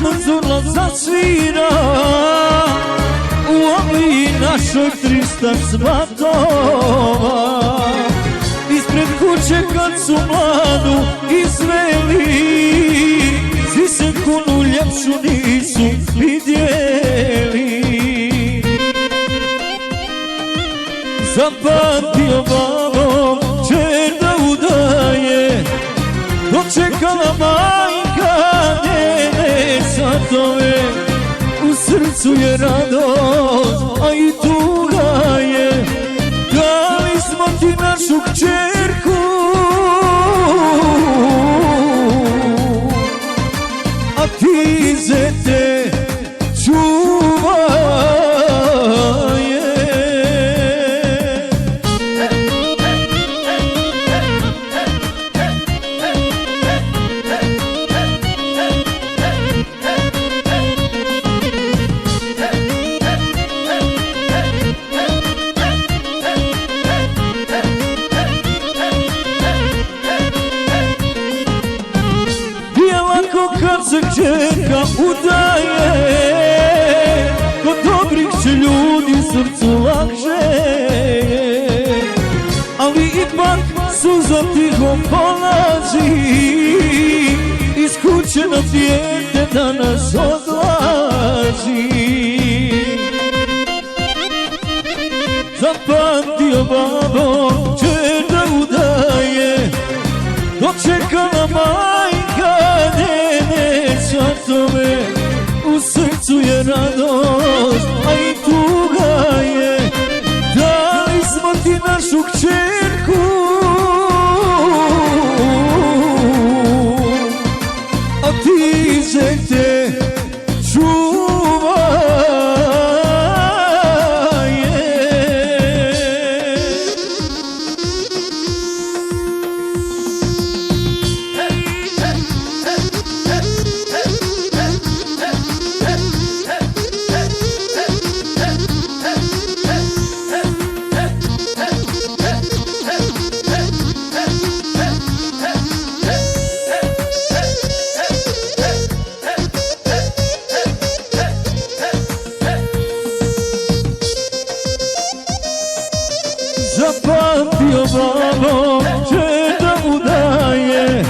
pozorno zasvira u ovoj našoj 300 svatova. Ispred kuće kad su mladu izveli, svi se kunu ljepšu nisu vidjeli. Zapamtio babo čer da udaje, dočekala majka njene satove. U srcu je radost, a i tuga je, dali smo ti našu kćerku, a ti zete čuvaj. Se kćerka udaje, kod dobrih će ljudi srcu lakše, ali ipak suza tiho polazi, iz kuće na dijete danas odlazi. Zapamtio babo čer da udaje, dočekala majka njene satove. U srcu je radost, a i tuga je, dali smo ti našu kćerku, a ti zete čuvaj. Zapamtio babo čer da udaje,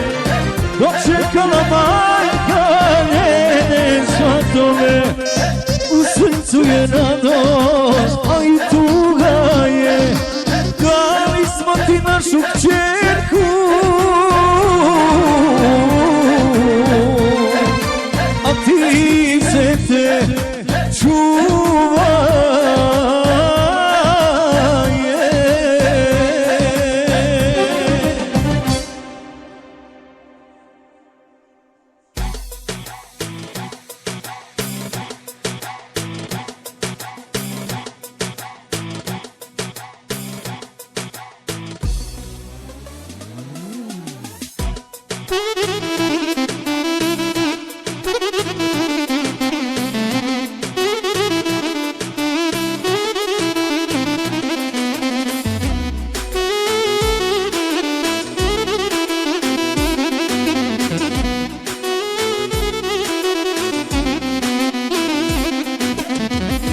dočekala majka njene svatove. U srcu je radost, a i tuga je, dali smo ti našu kćerku, a ti zete čuvaj.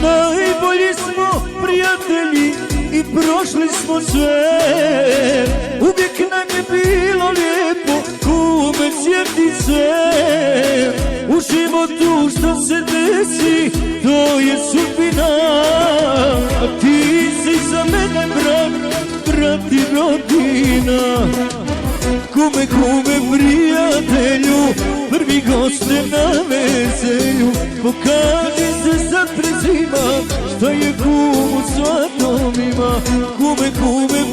Najbolji smo prijatelji i prošli smo sve, uvijek nam je bilo lijepo, kume sjeti se. U životu što se desi, to je sudbina, a ti si za mene brat i rodina. Kume, prijatelju, prvi goste na veselju, pokaži se sad pred svima, šta je kum u svatom ima. Kume,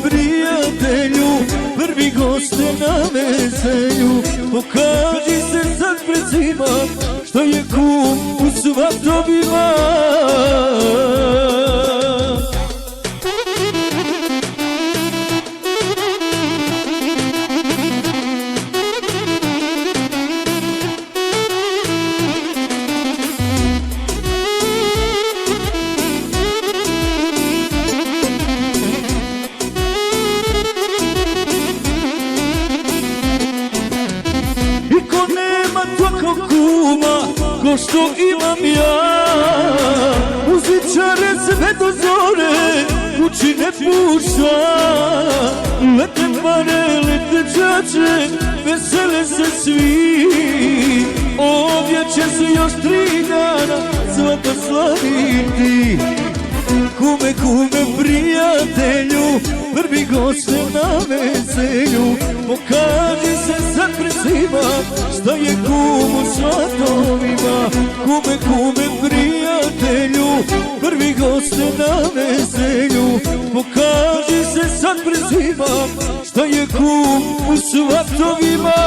prijatelju, prvi goste na veselju, pokaži se sad pred svima, šta je kum u svatom ima. to što imam ja. Muzičare sve do zore kući ne pušta. Lete pare, lete čače, vesele se svi. Ovdje će se još 3 dana svaka slaviti. Kume, kume, prijatelju, prvi goste na veselju. Pokaži se sad pred svima, šta je kum u svatovima. Kume, kume, prijatelju, prvi goste na veselju. Pokaži se sad pred svima, šta je kum u svatovima.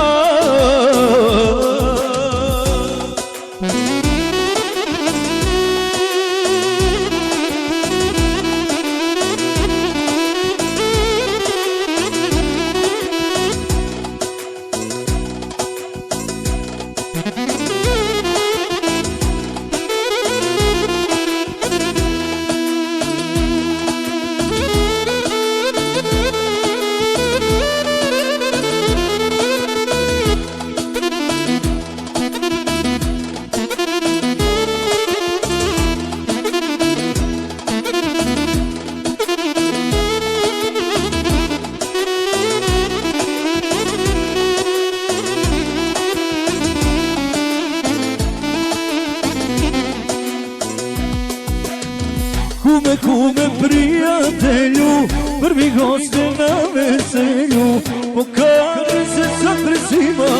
Kume, kume, prijatelju, prvi goste na veselju. Pokaži se sad pred svima,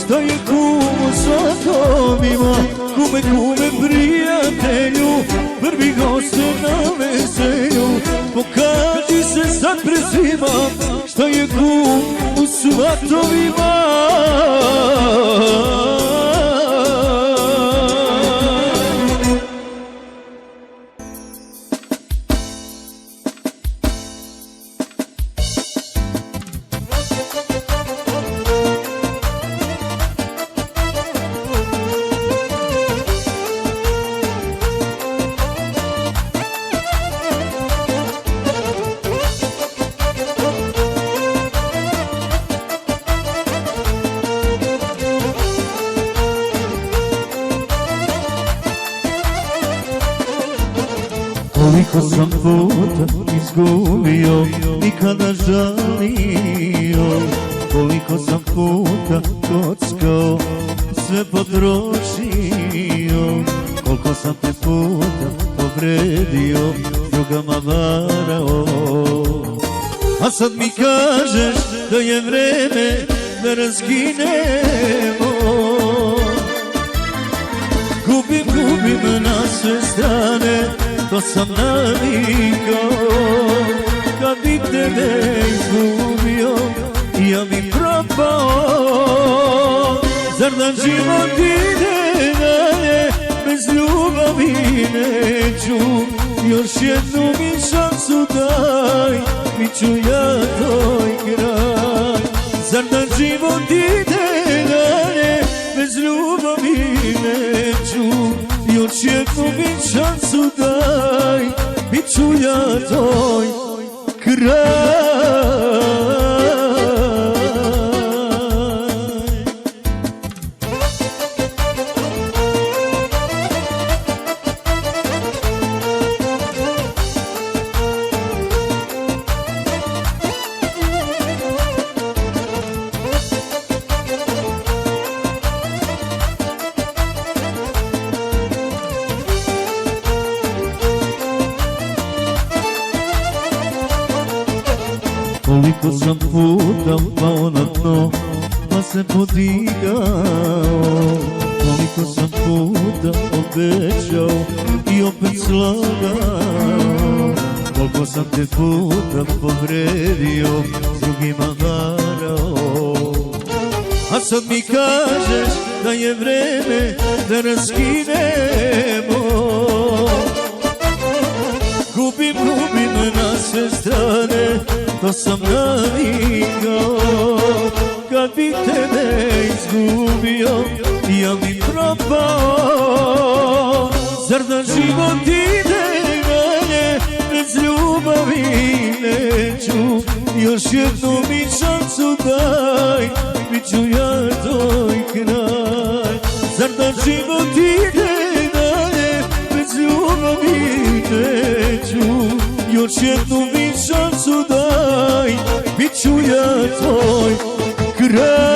šta je kum u svatovima. Kume, kume, prijatelju, prvi goste na veselju. Pokaži se sad pred svima, šta je kum u svatovima. Koliko sam puta izgubio, nikada žalio. Koliko sam puta kockao, sve potrošio. Koliko sam te puta povredio, drugama varao. A sad mi kažeš da je vreme da raskinemo. Gubim na sve strane, to sam navikao. Kad bi tebe izgubio, ja bi propao. Zar da život ide dalje, bez ljubavi neću. Još jednu mi šansu daj, bit ću ja tvoj kraj. Zar da život ide dalje, bez ljubavi neću. Još jednu mi šansu daj, bit ću ja tvoj kraj. Koliko sam puta pao na dno, pa se podigao. Koliko sam puta obećao i opet slagao. Koliko sam te puta povredio, s drugima varao. A sad mi kažeš da je vreme da raskinemo. Gubim na sve strane, to sam navikao. Kad bi tebe izgubio, ja bi propao. Zar da život ide dalje, bez ljubavi neću. Još jednu mi šansu daj, bit ću ja tvoj kraj. Zar da da život ide dalje, bez ljubavi neću. Još jednu mi šansu daj, bit ću ja tvoj kraj.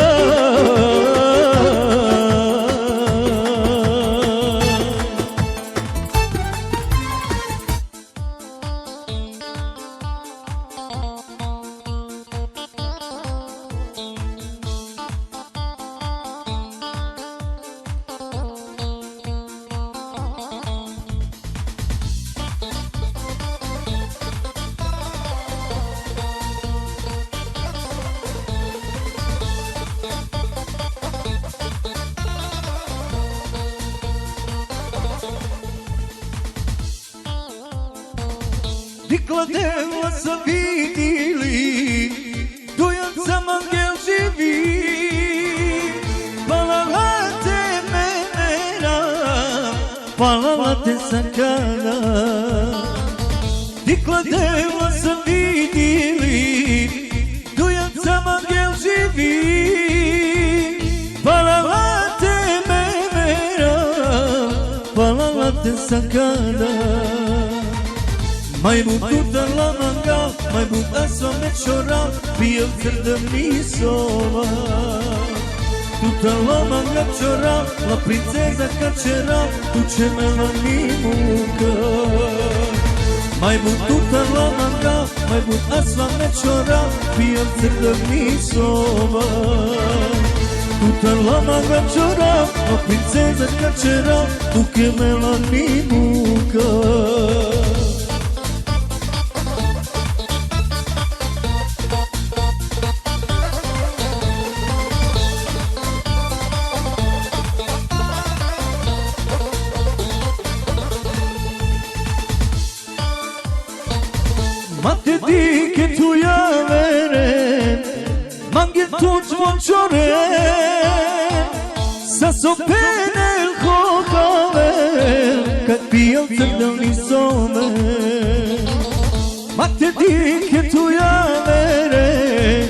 Nikla devla sam vidili, dojan sam angel živi. Palala te menera, palala te sakana. Nikla devla sam vidili, dojan sam angel živi. Palala te menera, palala te sakana. Majmut tutarla manga, majmut asame čora, pijem crveni sova. Tutarla manga čora, la princeza kačera, tuče melani muka. Majmut tutarla manga, majmut asame čora, pijem crveni sova. Tutarla manga čora, la princeza kačera, tuče melani muka. Mate di che tu ya veren, mangi tu zvončore, sa sopene il hokaver, kad pijam crveni some. Mate di che tu ya veren,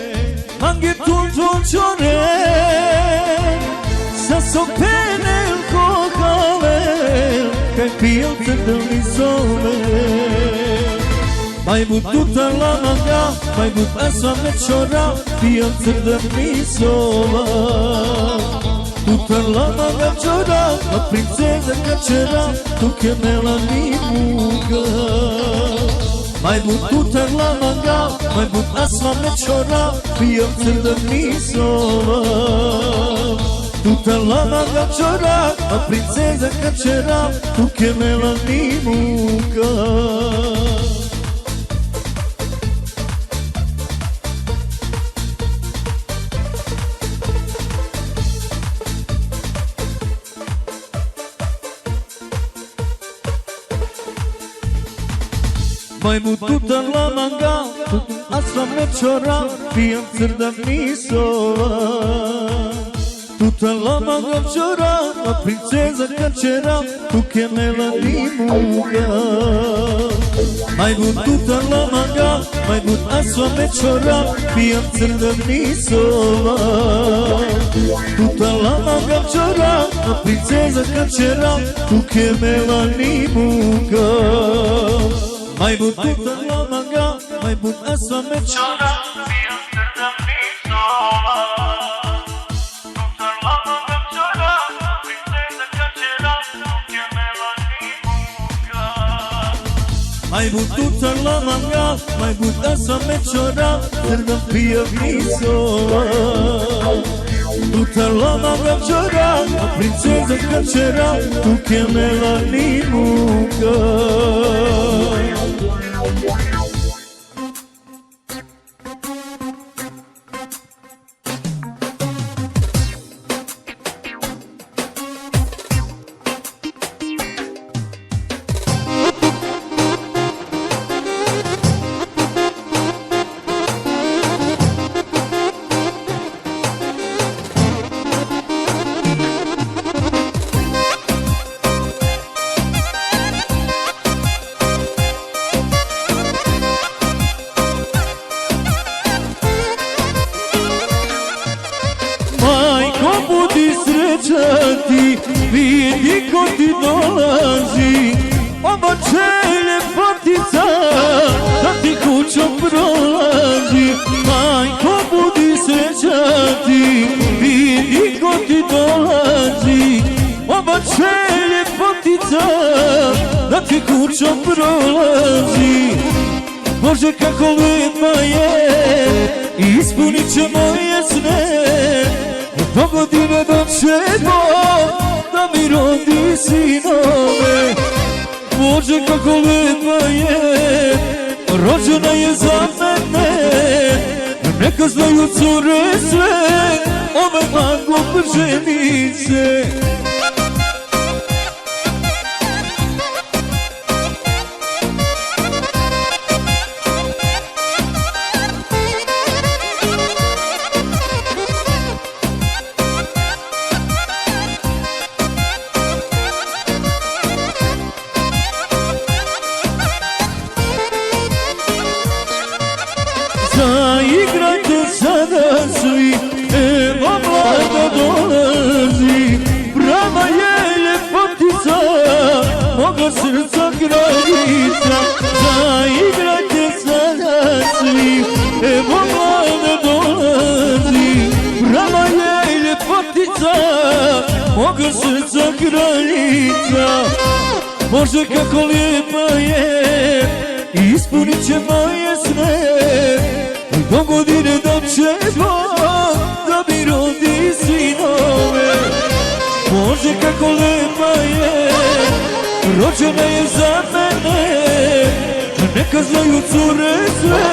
mangi tu zvončore, sa sopene il hokaver, kad pijam crveni some. Majmut tutarla manga, majmut asame čora, pijem crveni sova. Tutarla manga čora, la princeza kačera, tuke melani muga. Majmut tutarla manga, majmut asame čora, pijem crveni sova. Tutarla manga čora, la princeza kačera, tuke melani muga. Majmut tutarla manga, asame čora, pijem crveni sova. Tutarla manga čora, la princeza kačera, tuke melani muga. Majmut tutarla manga, majmut asame čora, pijem crveni sova. Tutarla manga čora, la princeza kačera, tuke melani muga. Majmut tutarla manga, majmut asame čora, pijem crveni sova. Tutarla manga čora, princeza kačera, tuke melani muga. Majmut tutarla manga, majmut asame čora, crveni sova. Tutarla manga čora, princeza kačera, tuke melani muga. vidi ko ti dolazi, obače ljepotica, da ti kućom prolazi. Majko, budi srećati, vidi ko ti dolazi, obače ljepotica, da ti kućom prolazi. Bože, kako lepa je, ispunit će moje sne, do godine doćemo da mi rodi sinove. Bože, kako lepa je, rođena je za mene, neka znaju cure sve, ove mago ženice. Zaigrajte sada svi, evo mlada dolazi, prava je ljepotica, moga srca kraljica. Zaigrajte sada svi, evo mlada dolazi, prava je ljepotica, moga srca kraljica. Bože, kako lijepa je, ispunit će moje sne, do godine doćemo da mi rodi sinove. Bože, kako lepa je, rođena je za mene, neka znaju cure sve,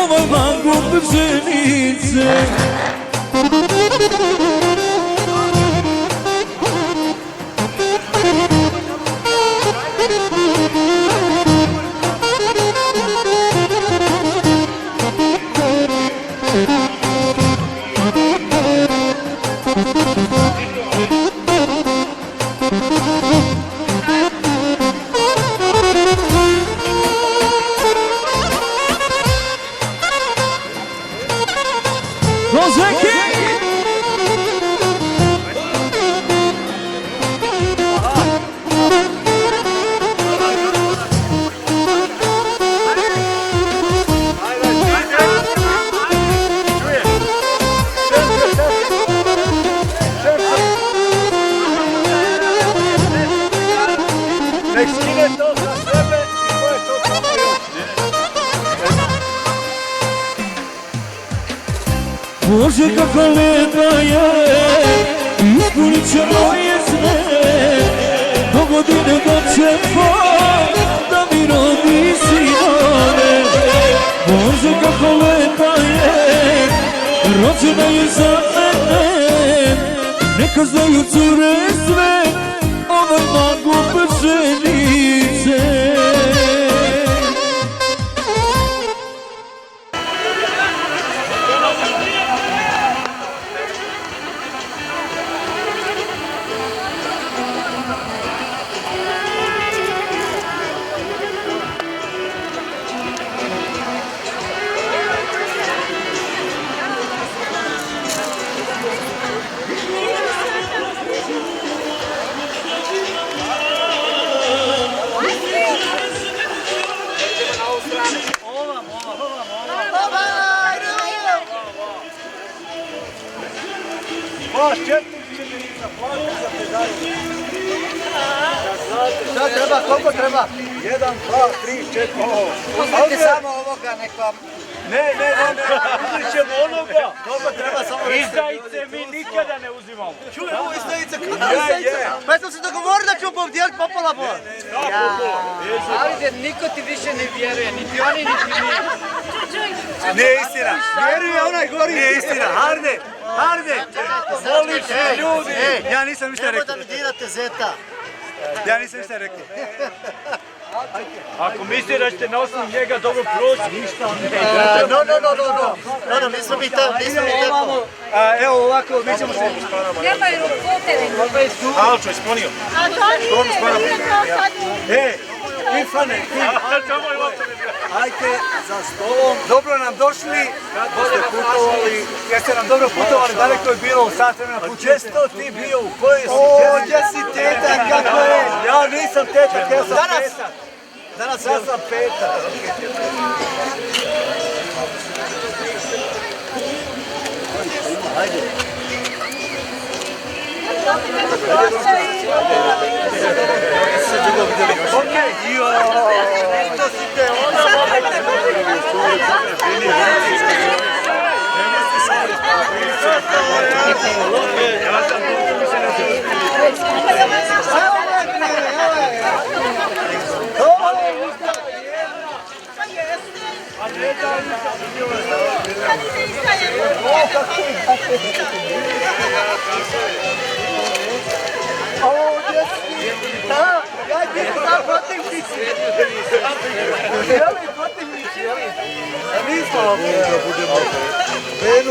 ovaj mago ženice. Nek skine to sa sebe i ko je to kupio. Bože, kako lepa je, ispunit će moje sne, do godine doćemo da mi rodi sinove. Bože, kako lepa je, rođena je za mene, neka znaju cure sve, ovaj mago ženice. Baš 4 činjenica, plati za pedalje. Šta treba, koliko treba? 1, 2, 3, 4. Uzmite samo ovoga, nek vam... Ne, uzit ćemo onoga. Koliko treba, samo recite. Izdajice mi nikada ne uzimamo. Čuj, ovo izdajica, kada izdajica? Pa smo se dogovorili da ćemo povdijeliti popola bo. Ajde, niko ti više ne vjeruje, niti oni, niti mi. Nije istina. Vjeruje onaj gori. Nije istina. Harde. Voliš ljudi. Ja nisam ništa rekao. Treba da mi dirate zeta. Ja nisam ništa rekao. Ako mislite da ćete na osnovu njega dobro proći, ništa ne. No, nismo mi tako. Evo ovako, mi ćemo se... Nemaju puteve. Alčo je sklonio. A to nije to sad. Irfane, ajte za stolom. Dobro nam došli, bolje putovali. Jeste nam dobro putovali, daleko je bilo u sat vremena putovati. Gdje si to ti bio, u kojoj si? O, gdje si teta, kako je? Ja nisam teta, ja sam petak. Danas ja sam petak. Ajde. Okej, to si te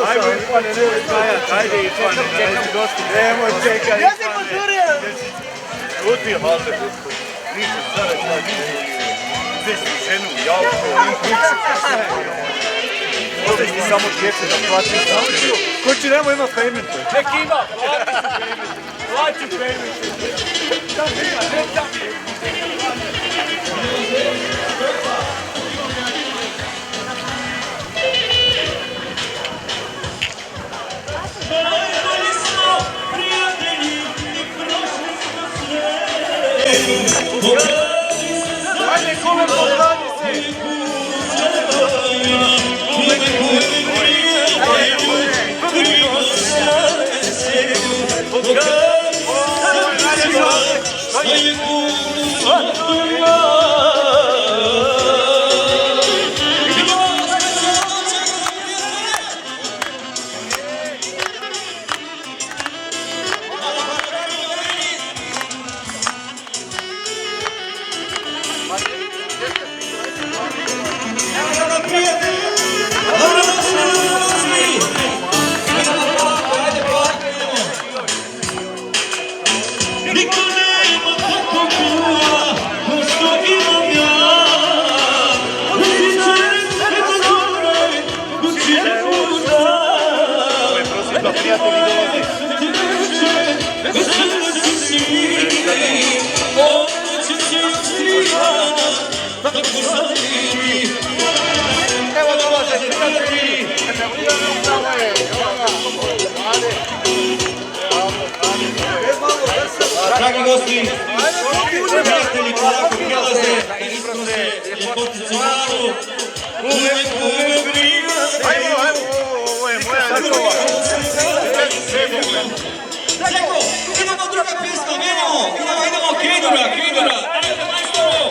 Ajmo Irfane, nemoj skajati, ajde Irfane, nemoj čekati. Ja sam požurio! Šuti, halde, nisam sada šta nije. Uzeš ti ženu, javku, uzeš ti samo djece da plaćiš naučio. Ko će nemoj ima paymente? Nek ima, plaći paymente. Ajde, kome pogladi se! Dragi gosti, prijatelji polako prilaze, iznose ljepoticu malu, uvek prijatelji. Ajmo, ovo je moja ljubava. Čeko, idemo druga pjesma, idemo Kejnura, ajde majstoro.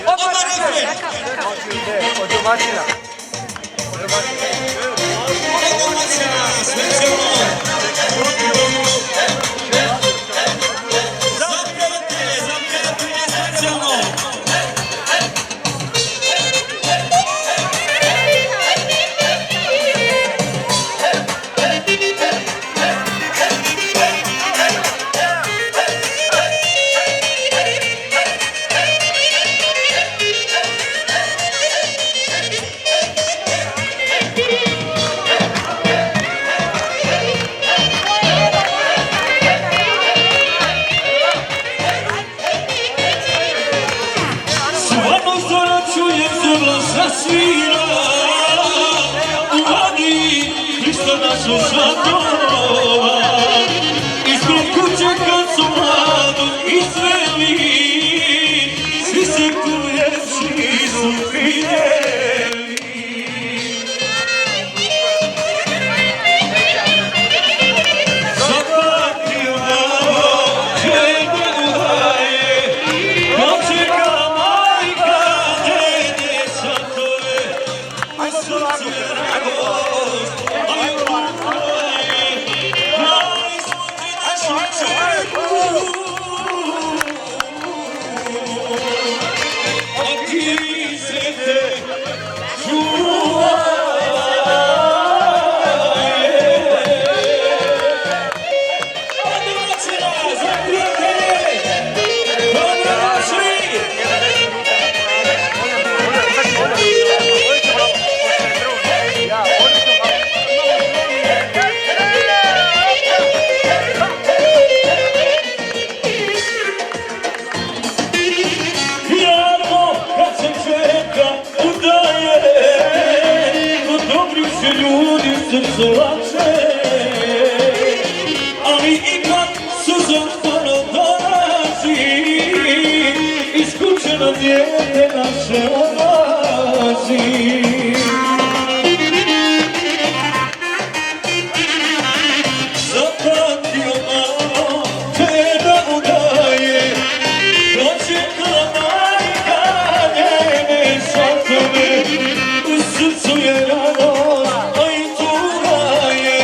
Odmah refren. Od domaćina. Ispred kuće kad su mladu izveli, svi se kuljevši su vidjeli. Zapatio malo, žene udaje, dočeka majka, dede satove, u srce radost. zulače, ali ipak suzom pono dolazi, iskućeno dijete naše odlazi. Zapamtio malo te da udaje, dočekala majka njene svatove, u srcu je radost, a i tuga je,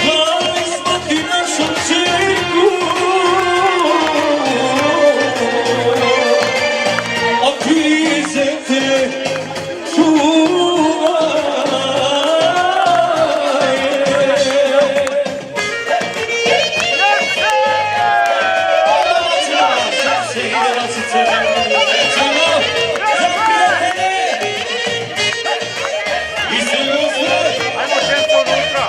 dali smo ti našu čerku, a ti se te čuvaje. Ajmo ženstvo unutra.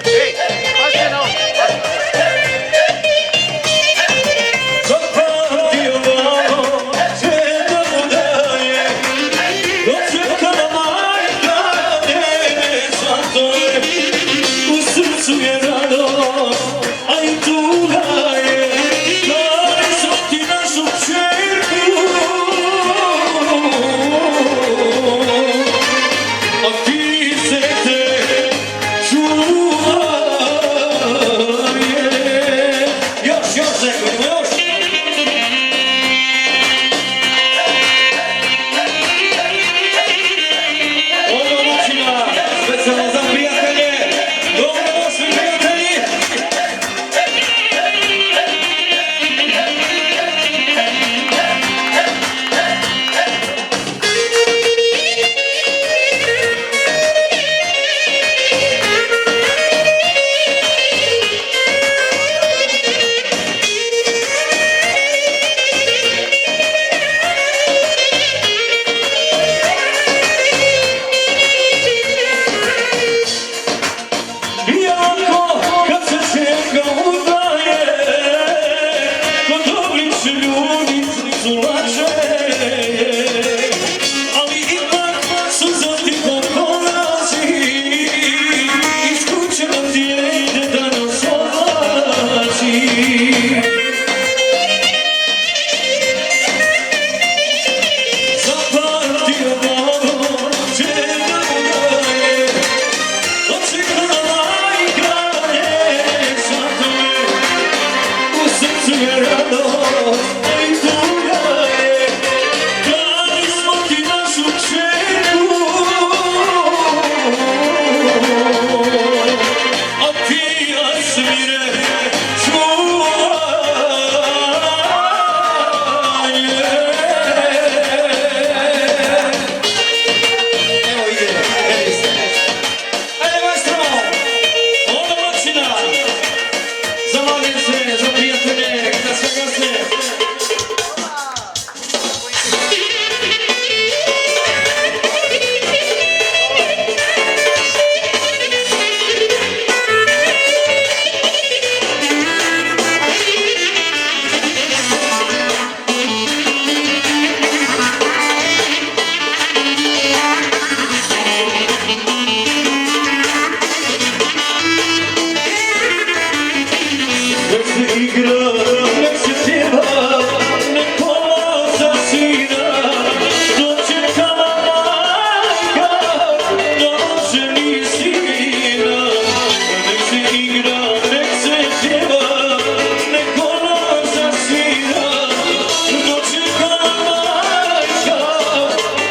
Ej, pazite na ovo. Zapamtio malo te da udaje, dočekala majka njene svatove, u srcu je radost, a i tuga je, dali smo ti našu čerku, a ti se te čuvaje. Još, nekako, još. Ono načina, specijalno za prijatelje, dobrodošli prijatelji. Iako kad se čeka udaje, kod dobrih se ljudi zulače, ali ipak suza ti polazi, iskućeno dijete da nas odlazi. Zapamtio malo te da udaje, dočekala majka njene svatove, u srcu je radost, a i tuga je, dali smo ti našu čerku, a ti nas mire čuvaje. Evo ide, vidi se. Ajde maestro, ono načina, za mladence, za prijatelje, za sve goste. Nek se igra, nek se pjeva, nek pola zasina, dočekala majka, doženi sina. Nek se igra, nek se pjeva, nek pola zasina, dočekala majka,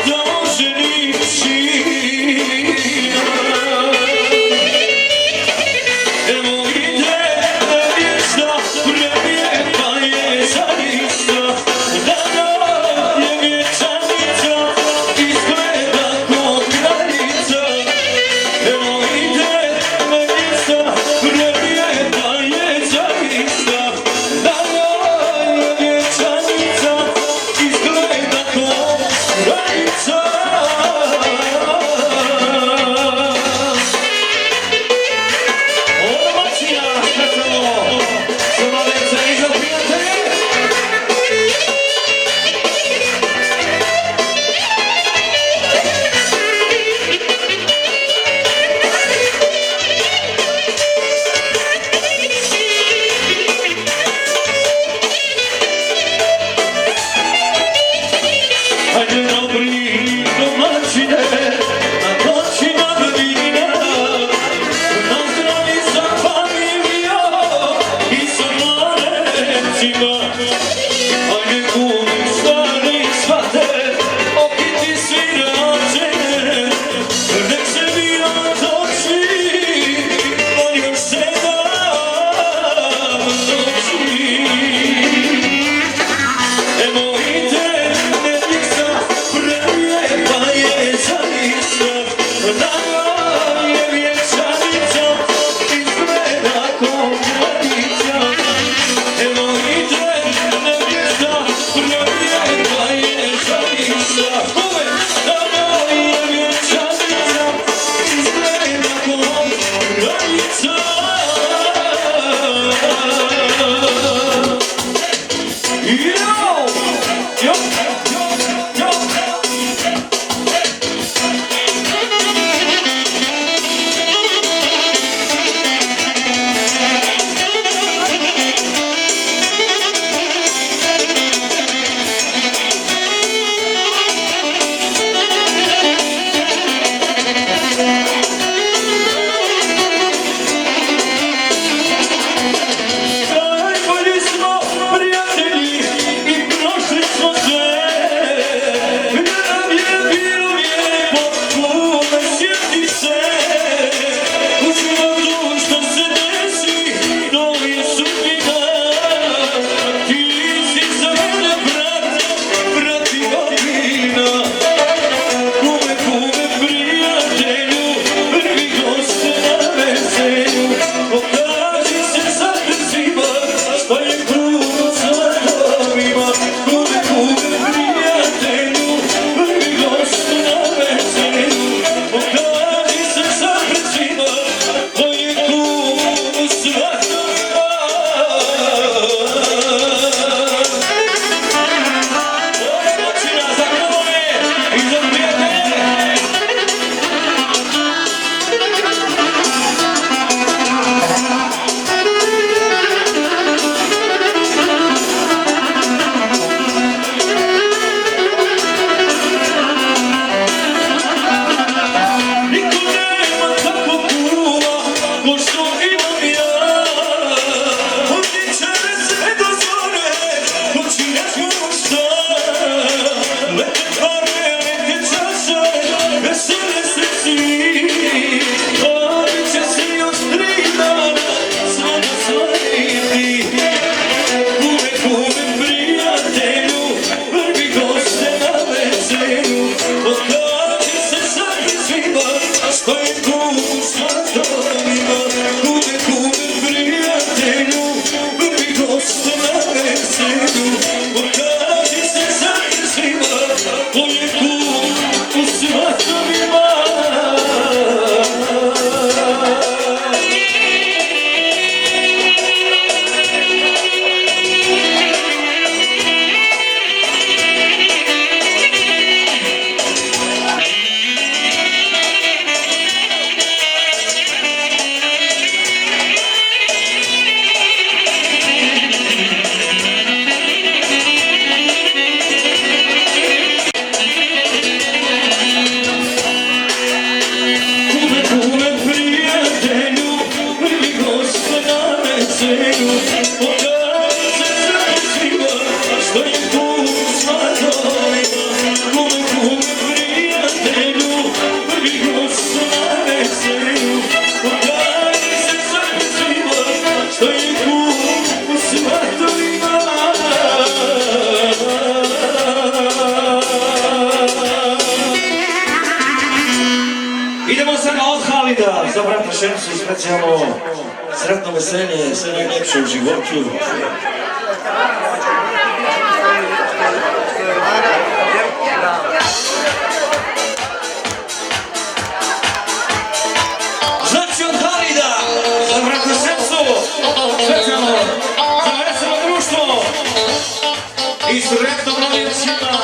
doženi sina. Evo ide vječna premijera, očima, a ne kume stvari shvate, opiti svirače, nek se mi otoči, on još 7 noći. Evo ide nevjesta, prelijepa je zaista, nama je vječanica, izgleda ko kraljica. Evo ide nevjesta, prelijepa je zaista, nama je vječanica, izgleda ko kraljica. Najbolji smo prijatelji i prošli smo sve, gdje nam je bilo lijepo, kume sjeti se, u životu što se desi, to je sudbina, ti si za mene brati godina. Kume, prijatelju, prvi gost na veselju, pokaži se sad svima, što je kruno sa domima. Kume, prijatelju, prvi gost na veselju, pokaži se sad svima, što je kruno sa domima. Ove noćina za kume i za prijatelje. Niko nema tako kuma, ko što imam ja. Ovdje će me sve do zore, kući ne znam šta. Lete pare, lete čaše, vesele se svi. Bavit će se još 3 dana, samo slaviti. Kume, prijatelju, prvi goste na veselju, pokaži se sad svima, što je kumu sa domima. Kume, prijatelju, prvi goste na veselju, pokaži se sad svima, što je kumu sa domima. Kume, prijatelju, prvi gost na veselju, pokaži se sad svima, što je kumu sa domima. Kume, prijatelju, prvi gost na veselju, pokaži se sad svima, što je kumu sa domima. Idemo sad na od Halida, za brata Šemsu specijalno sretno veselje, sve najljepše u životu. Znači od Halida, za brata Šemsu, specijalno za veselo društvo i sretno novim svima.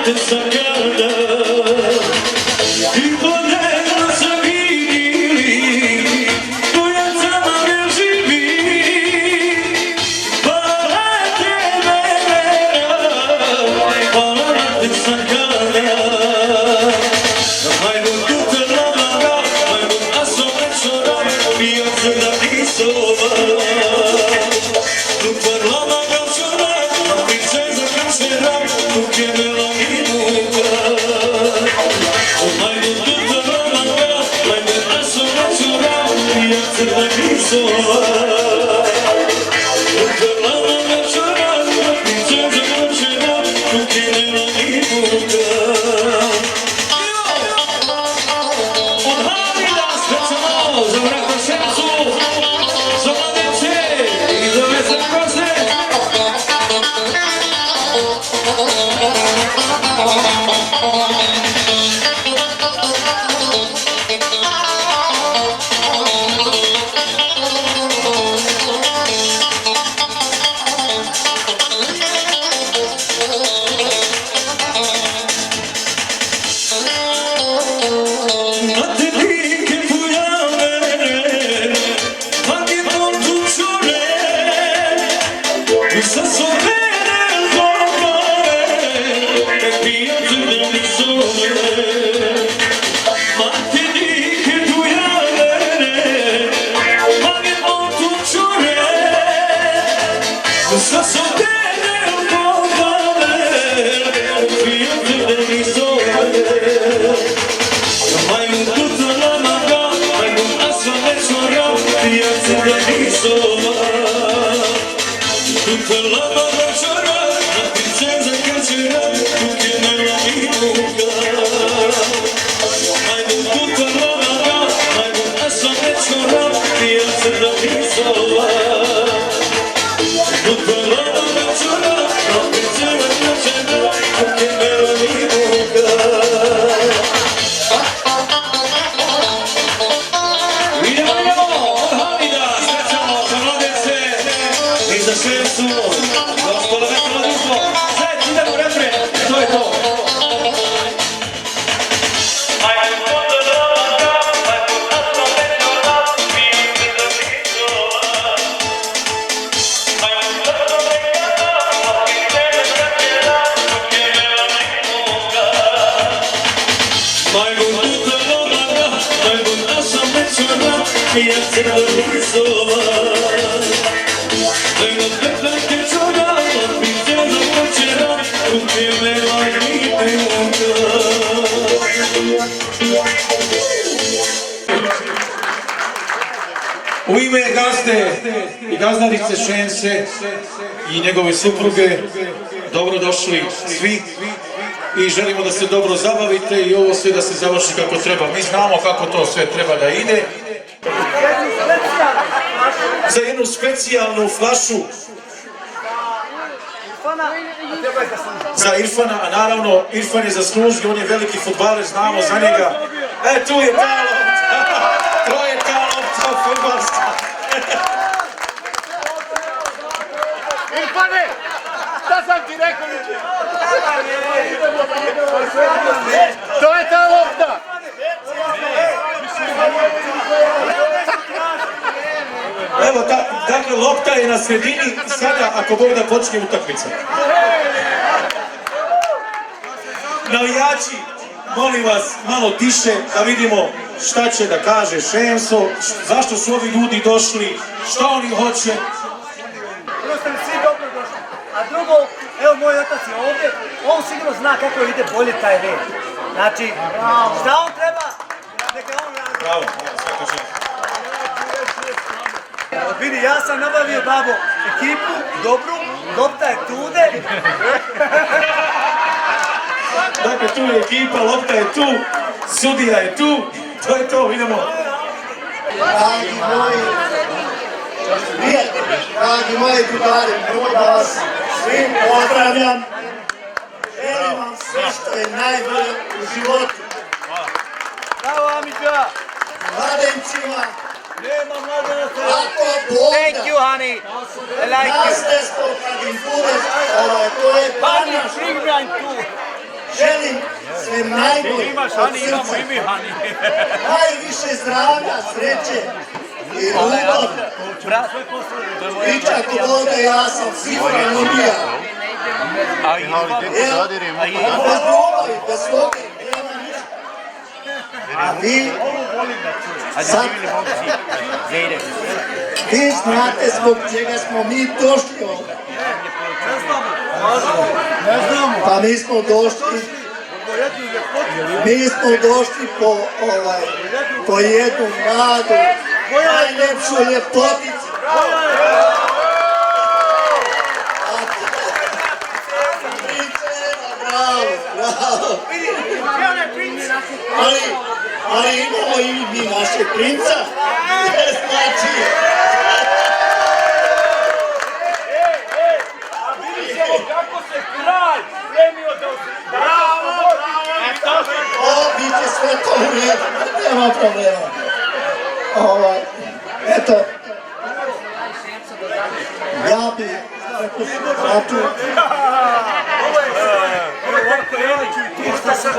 te sakada I podredno se vidili Tvoja sama ne živi Hvala tebe Hvala te sakada Hajdu tuta lamaga Hajdu aso mečora Bija crna pisova Tuta lamaga čora Princeza kačera Tuke mela I muka Hajdu tuta lamaga Hajdu aso mečora Bija crna pisova Tuta lamaga čora Princeza kačera Tuke mela I muka Za vrata srcu, za mladence I za vesel koze Na te dike pojave Pagi montu čure I sa sovene zobare Kad pijate da mi zove Ma te dike pojave Pagi montu čure I sa sovene zobare Kad pijate da mi zove Majmun tuta lamaga, majmun asa mečora, ja crna nisova. Tuta lamaga čora, na princeza kačera, tuke mela I muka. Majmun tuta lamaga, majmun asa mečora, ja crna nisova. Tuta lamaga čora, na princeza kačera, tuke mela I muka. Za šercu, za ostalo veselo društvo. Zajedno idemo refren, to je to. Majmun tuta lamaga, majmun asa mečora, ja crna nisova. Majmun tuta kečora, princeza kačera, tuke mela I muka. U ime gazde I gazdarice Šence I njegove supruge dobrodošli svi I želimo da se dobro zabavite I ovo sve da se završi kako treba. Mi znamo kako to sve treba da ide. Za jednu specijalnu flašu za Irfana, a naravno Irfan je zaslužio, on je veliki fudbaler, znamo za njega. Tu je ta lopta, to je ta lopta fudbalska. Irfane, šta sam ti rekao? To je ta lopta! Evo, dakle, lopta je na sredini, sada ako Bog da počne utakmica. Navijači, molim vas, malo tiše da vidimo šta će da kaže Šenso, zašto su ovi ljudi došli, šta oni hoće. Prvo ste mi svi dobro došli. A drugo, evo moj otac je ovdje, on sigurno zna kako ide bolje taj red. Znači, šta on treba, neka on radi. Bravo, sve to Šenso. Vidi, ja sam nabavio, babo, ekipu, dobru, lopta je tude. Dakle, tu je ekipa, lopta je tu, sudija je tu, to je to, idemo. Dragi moji prijatelji, dragi moji drugari, prvo da vas svim pozdravljam. Želim vam sve što je najbolje u životu. Bravo, Amidža. Mladencima, Nema mladenaca. ako Bog Thank you, honey. I like you. Nasljedstvo kad im budeš, to je Pani, panaš. prigranj tu. želim sve najbolje Imaš, od Hani, imamo srca. i mi, Hani. Najviše zdravlja, sreće i ljubav. Priča ko vode, ja sam Sifra Nubija. Bez ljubavi, bez sloge, nema ništa. A vi, sad, vi znate zbog čega smo mi došli ovdje. Pa mi smo došli po jednu mladu, najljepšu ljepoticu. Bravo, bravo. Ali imamo i mi našeg princa. Znači, Kako se kralj premio da... Bravo, bravo! bit će sve to u redu, nema problema. Eto, ja bi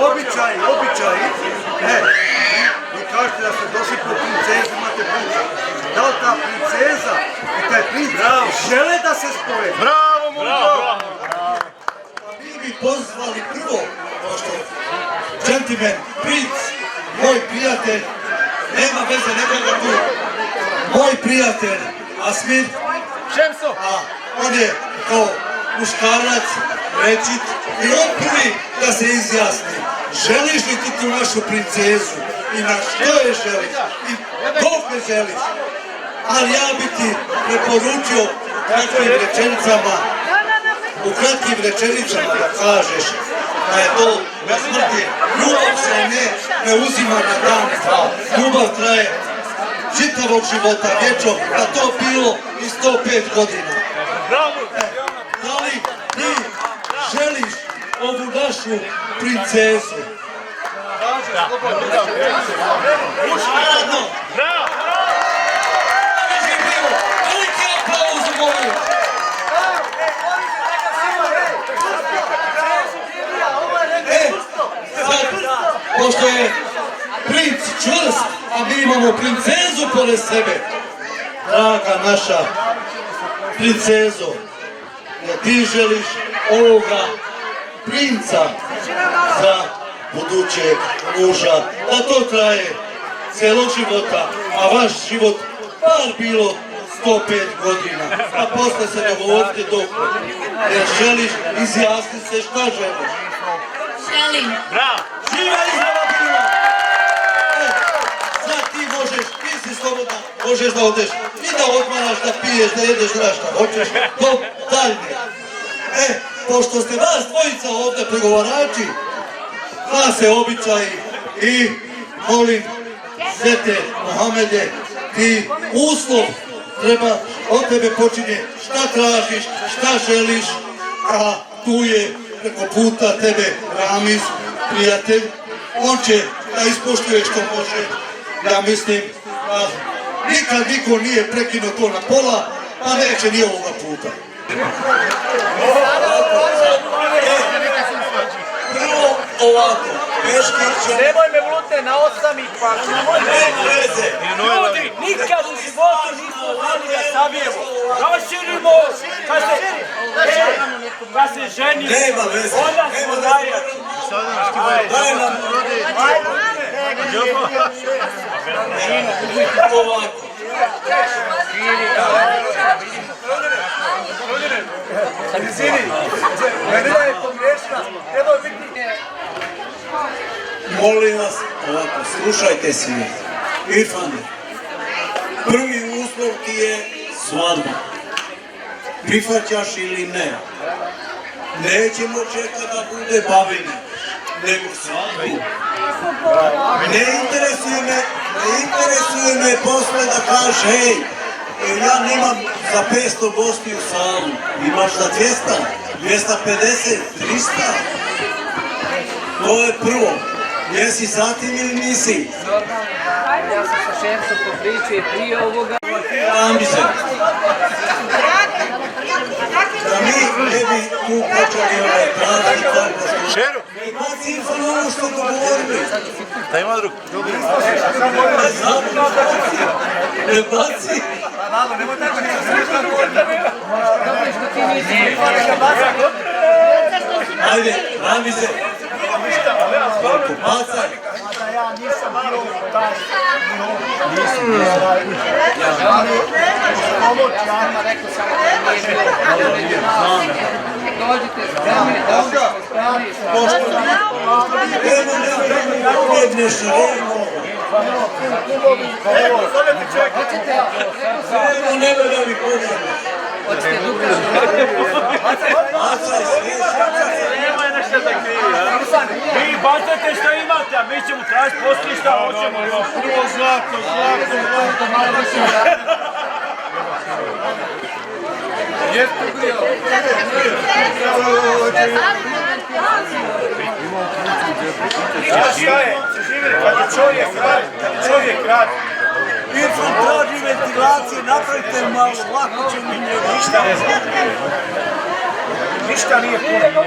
Običaji. Vi kažete da ste došli po princezu, imate princa. Da li ta princeza i taj princ žele da se spoje? Bravo, bravo! Mi bi pozvali prvo, pošto gentleman, princ, moj prijatelj, nema veze, nekoga tu. Moj prijatelj, Asmir, Šemso! on je kao muškarac, rečit, i on prvi da se izjasni. Želiš li ti tu našu princezu? I na što je želiš? I koliko je želiš? Ali ja bi ti preporučio u kratkim rečenicama da kažeš da je to na smrti. Ljubav se ne uzima na dan dva. Ljubav traje čitavog života, vječno, a to bilo i 105 godina. Da li ti želiš ovu našu princezu? Naravno! Veliki aplauz, molim! Sad, pošto je princ čvrst, a mi imamo princezu pored sebe, draga naša princezo, da ti želiš ovoga princa za budućeg muža, da to traje cijelog života, a vaš život bar bilo 105 godina, a posle se dogovorite dok, jer želiš izjasniti se šta želiš. Želim. Živa izgleda bila! Sad ti možeš, ti si slobodna, možeš da odeš i da odmaraš, da piješ, da jedeš šta hoćeš, do daljnje. Pošto ste vas dvojica ovdje pregovarači, zna se običaji i molim Svete Mohamede, ti uslov treba, od tebe počinje šta tražiš, šta želiš, a tu je preko puta tebe Ramiz, prijatelj, on će da ispoštuje što može. Ja mislim da nikad niko nije prekinuo to na pola, a neće ni ovoga puta. Prvo ovako, Nemoj me vlute na 8 i pa. nema veze. Ljudi, nikad u životu nismo znali da sabijemo. Raširimo, kad se ženimo. Nema veze. Onda smo najjači. Daj nam ovako. Molim vas, ovako, slušajte svi. Irfane, prvi uslov ti je svadba. Prihvaćaš ili ne? Nećemo čekati da bude bavine, nego svadbu. Ne interesuje me posle da kažeš, hej, ja nemam za 500 gosti u salu, imaš za 200, 250, 300. To je prvo. Jesi zatim ili nisi? Ja sam sa Šemsom popričao i prije ovoga. Ambize. Da mi ne bi tu počeli tražiti tako što... Baci Irfan ono što govorili. Da ima drug. Ne baci. Mamo, nemoj tako ništa se ništa govoriti. Ajde, rami se. Bacaj. Ja nisam bio taj, Rekao samo da nije bilo. Dođite, spremni, Bjegneš, Remo. Remo, nema da mi pomoći. hoćete dukaš. Bacaj, Nema je nešto da krivi, Vi bacate što imate, a mi ćemo tražiti poslije šta hoćemo. Prvo zlato. Šta je? Kad je čovjek radi. Irfan traži ventilacije, napravite malo, lako će mi njegu. Ništa nije puno.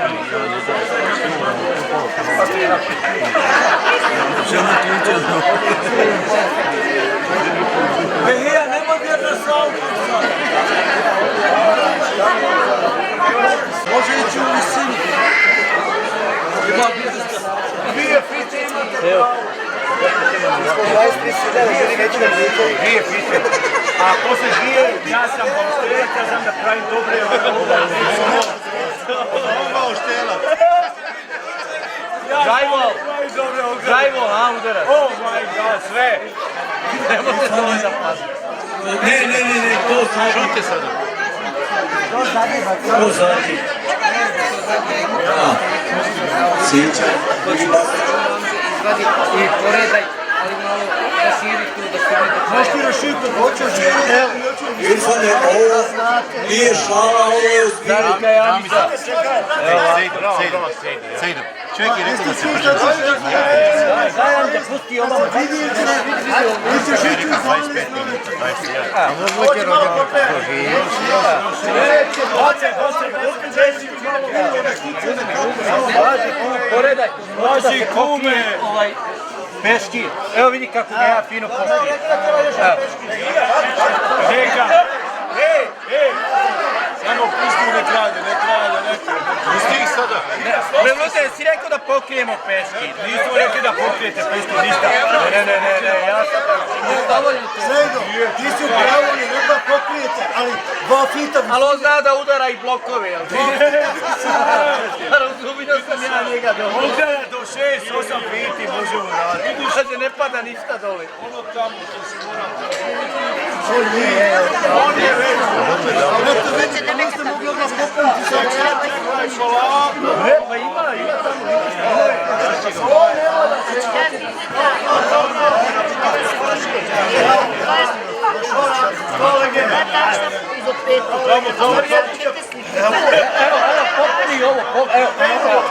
Behija, nema vjerna salva. Može ići u visini. Ima bizniska. Dvije fice imate pravo. Dvije fice. A posle dvije, ja sam volonter, ja znam da pravim dobre Drive-all, a udarac. Oh my god, sve. Nemojte to ne zapaziti. Ne, to šute sada. To zadnji. Sića. Izvadi i poredaj, ali malo raširi tu da se ne Možeš ti rašiti, hoćeš Irfane, ovo nije šala, ovo je ozbiljno. Velika jamica. Sejdu. Čovjek je rekao da se brže Zajan da pusti ovo. Poredaj. Važi kume. Peški, evo vidi kako ga ja fino postijem. Čeka. Samo pusti ne kralje. Pusti ih sada. Prelute, si rekao da pokrijemo peški. Nismo rekli da pokrijete peški, ništa. Ne, ja sam... Sredo, ti si upravljeni, ne da pokrijete, ali 2 fita... Ali on zna da udara i blokove, jel ti? Razumio sam ja njega dobro. Udara do 6-8 biti možemo raditi. Kaže, ne pada ništa dole. On je već. Niste mogli odmah popuniti sa Ne, pa ima tamo. Popni ovo, evo.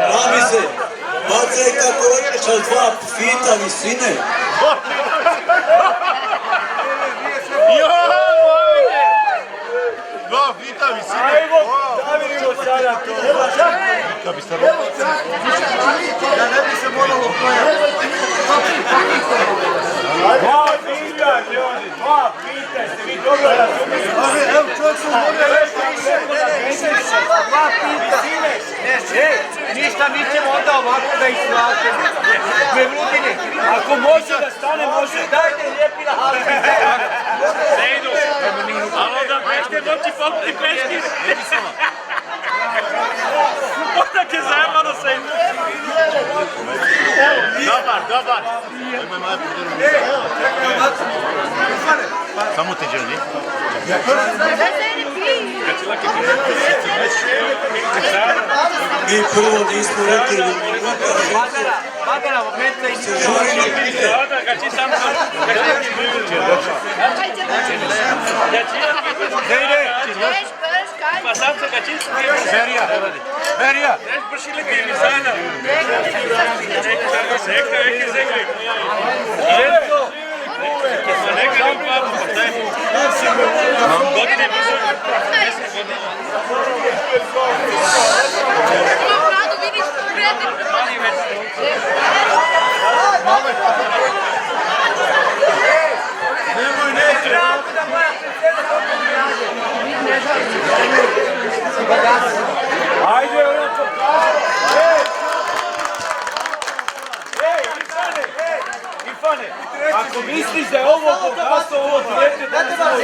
Rami se, bacaj kako hoćeš, ali 2 fita visine. Dva fita visine. Ajmo, da vidimo sada to. Kad bi se rodio. Ja ne bi se moralo pojaviti. 2 fita, ljudi, 2 fita, ste vi dobro razumijeli. Evo, čovjek se umorio nešto više. 2 fita. Ništa, mi ćemo onda ovako da islažemo. Prevludine. Ako može da stane, može. Dajte lijepila halki. Sejdu. Ali onda nešte moći popiti peški. Odak je zajemano Sejdu. Dobar. Ajmo malo samo ti dželi. Mi prvo nismo rekli da Bagara, momenta i Berija. Ajde, ono to Ifane, ako misliš da je ovo bogatstvo, ovo djete da ne znaš,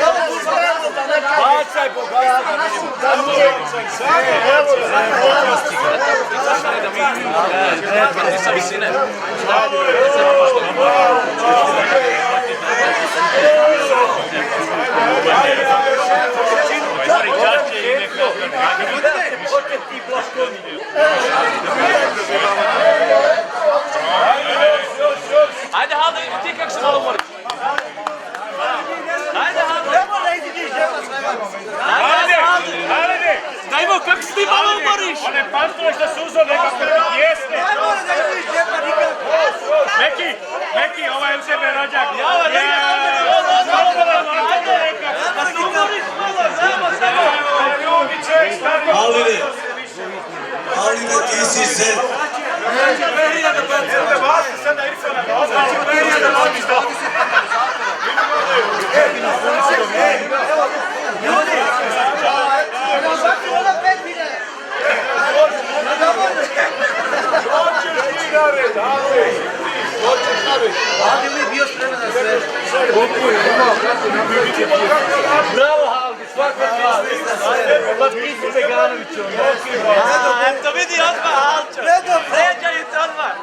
bacaj bogatstvo da ne Ajde, Haldo, ti kako se malo moriš? Ajde, Haldo! Ajde, Haldo! Dajmo, kako se ti malo moriš? One pantove što su uzao neka pjesme. Meki, ovo je u sebe rođak. Aline, ti si se... Bravo, Haldi, svaka čast. Pa ti si Beganović. Eto vidi odmah, Halčo! Ređaju te odmah!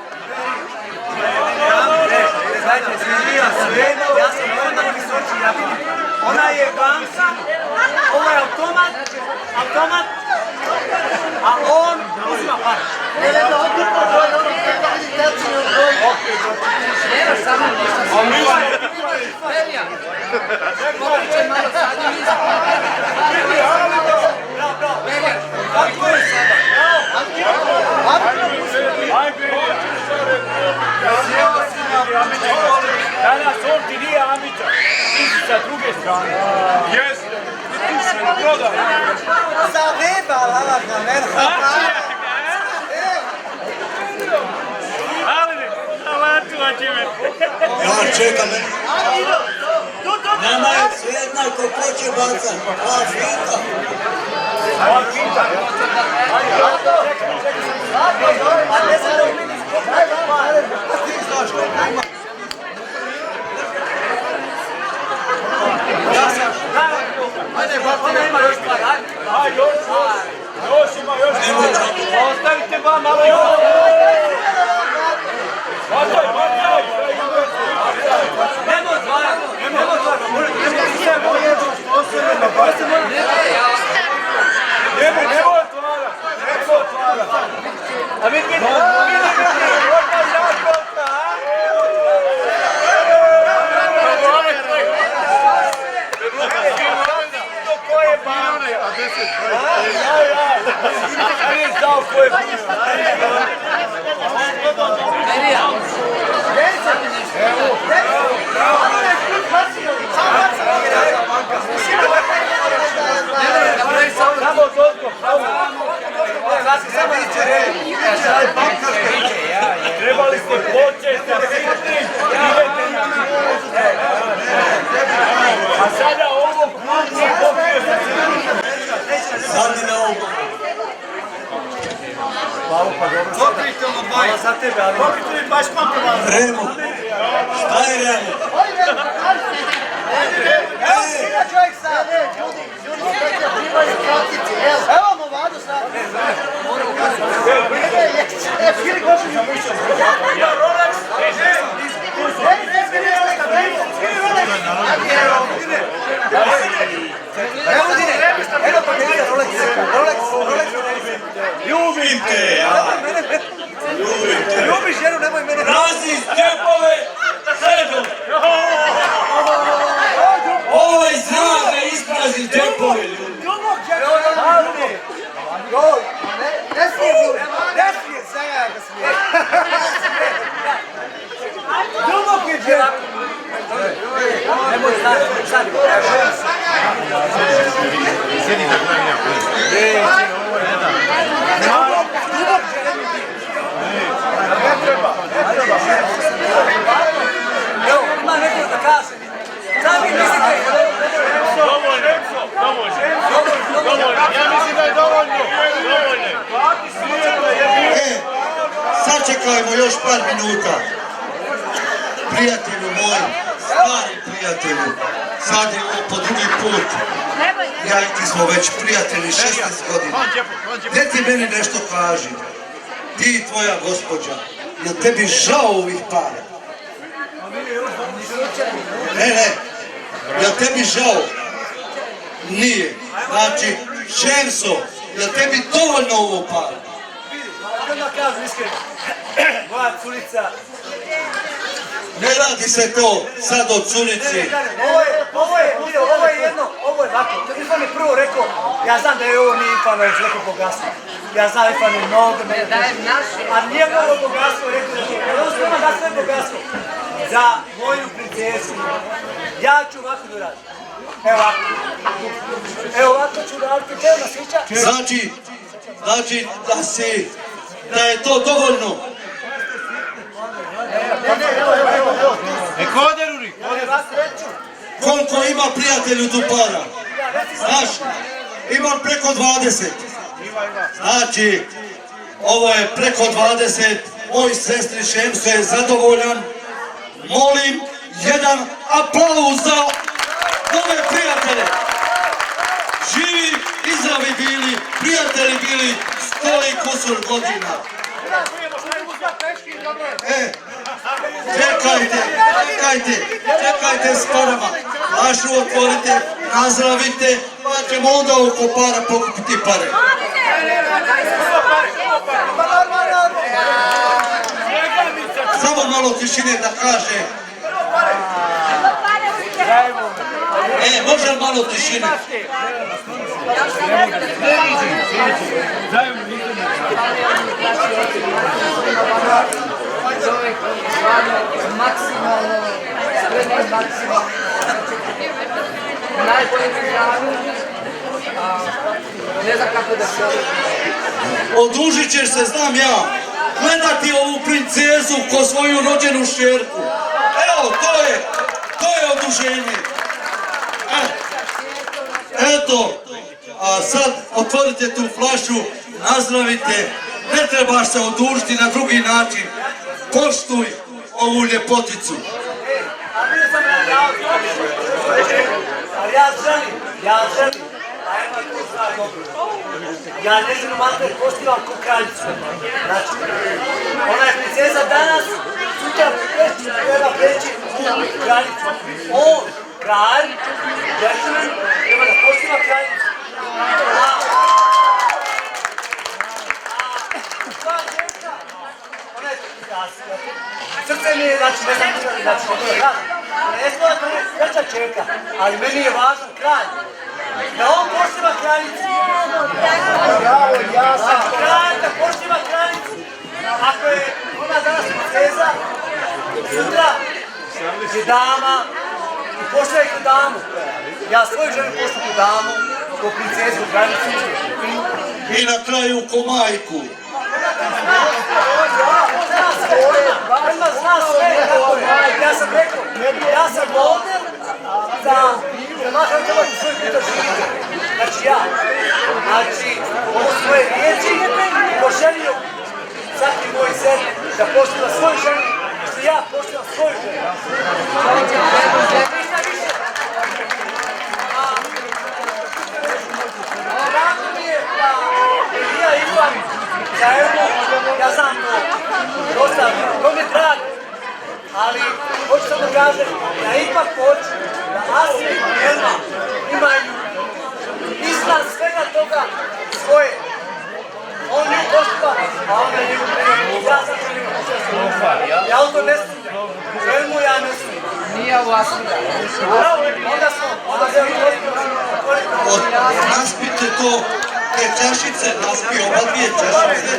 Znači, snimio sve, ja sam onda u Visoči, ja vidim. Ona je banka, ovo je automat, a on uzima par. Nemaš samo ništa. Belija. Popričaj malo sad i mi Belija. Kako je sada? Danas on ti nije Amića, ti si sa druge strane. Jeste, ti si prodao. Za veba, lavak na mene. Aline, avantu očime. Ja čekam. Nama je sve jednako ko će bacat. Fika. Još ima. Ostavite ba malo. Bataj. Nemo zvara. Nemo otvara. A vidi, trebali ste početi sa sitnim, idete na a sada ovo ključno pokrio sa sitnim. Sadi na ovo. Pokrite ono dvoje. Za tebe, ali... Pokrite mi baš pampama. Remo. Šta je Remo? Evo sina čovjek sad. Evo mu vadu sad. Skiri košu sam ušao. Ja, Rolex. Evo Dine. Evo pa gledaj Rolex. Ljubim te, ja. Ljubiš ženu, nemoj mene. Razi stjepove, sedom. Ovaj zna da isprazi stjepove, ljudi. Ne smije, Zajak da smije. minuta. Prijatelju moj, stari prijatelju, sad je ovo po drugi put. Ja i ti smo već prijatelji 16 godina. Gdje ti meni nešto kaži? Ti i tvoja gospođa, jel tebi žao ovih para? Ne, jel tebi žao? Nije. Znači, Šemso, jel tebi dovoljno ovo para? Odmah kažem iskreno, moja curica. Ne radi se to sad od curici. Ovo je jedno, ovo je ovako. To Ifan je prvo rekao, ja znam da je ovo nije Ifanović neko bogatstvo. Ja znam Ifan je mnogo a nije mnogo bogatstvo, rekao da je ovo sprema da sve bogatstvo. Za moju princesu. Ja ću ovako da radim. Evo ovako. Evo ovako ću raditi, evo nas svića. Znači da je to dovoljno. Koliko ima prijatelju tu para? Znaš, imam preko 20. Znači, ovo je preko 20. Moj sestri Šemso je zadovoljan. Molim jedan aplauz za nove prijatelje. Živi i zdravi bili, prijatelji bili 100 i kusur godina. Čekajte s parama. Vašu otvorite, nazdravite, pa ćemo onda oko para pokupiti pare. Samo malo tišine da kaže. Može malo tišine? Čovjek stvarno maksimalno, spremni maksimalno. Najbolje mi žalim, ne znam kako da se odužit ćeš se, znam ja, gledati ovu princezu ko svoju rođenu šerku. Evo, to je oduženje. Eto, a sad otvorite tu flašu, nazdravite, ne trebaš se odužiti na drugi način. Poštuj ovu ljepoticu. Ali ja želim, ja ne znam malo je poštivam ko kraljicu. Znači, ona je princeza danas, sutra treba preći u kraljicu. On, kralj, gentleman, treba da poštiva kraljicu. Srce mi je, znači, ne znam kako da radim. Ne znam da je veća čerka, ali meni je važan kralj. Da on poštiva kraljicu. Kralj da poštiva kraljicu. Ako je ona danas princeza, sutra je dama i poštiva ih u damu. Ja svoju želim poštivati damu, ko princezu, kraljicu. I na kraju ko majku. Ona zna sve kako je. Ja sam rekao, ja sam ovdje da makar trebati svoj put da živite. Znači ja. Znači, ovo svoje riječi poželio svaki moj zem da poštiva svoju ženu, što ja poštivam svoju ženu. Ništa više. Drago mi je da ja Ifan, ja znam to, to mi je drago, ali hoću sam da kažem, ja ipak hoću da Asli i Elma imaju iznad svega toga svoje. On nju poštiva, a ona nju ja sam to nju poštiva. Ja u to ne sumnjam, Elmu ja ne sumnjam. nije u Asli. Onda se Naspite to, te čašice, naspi oba dvije čašice.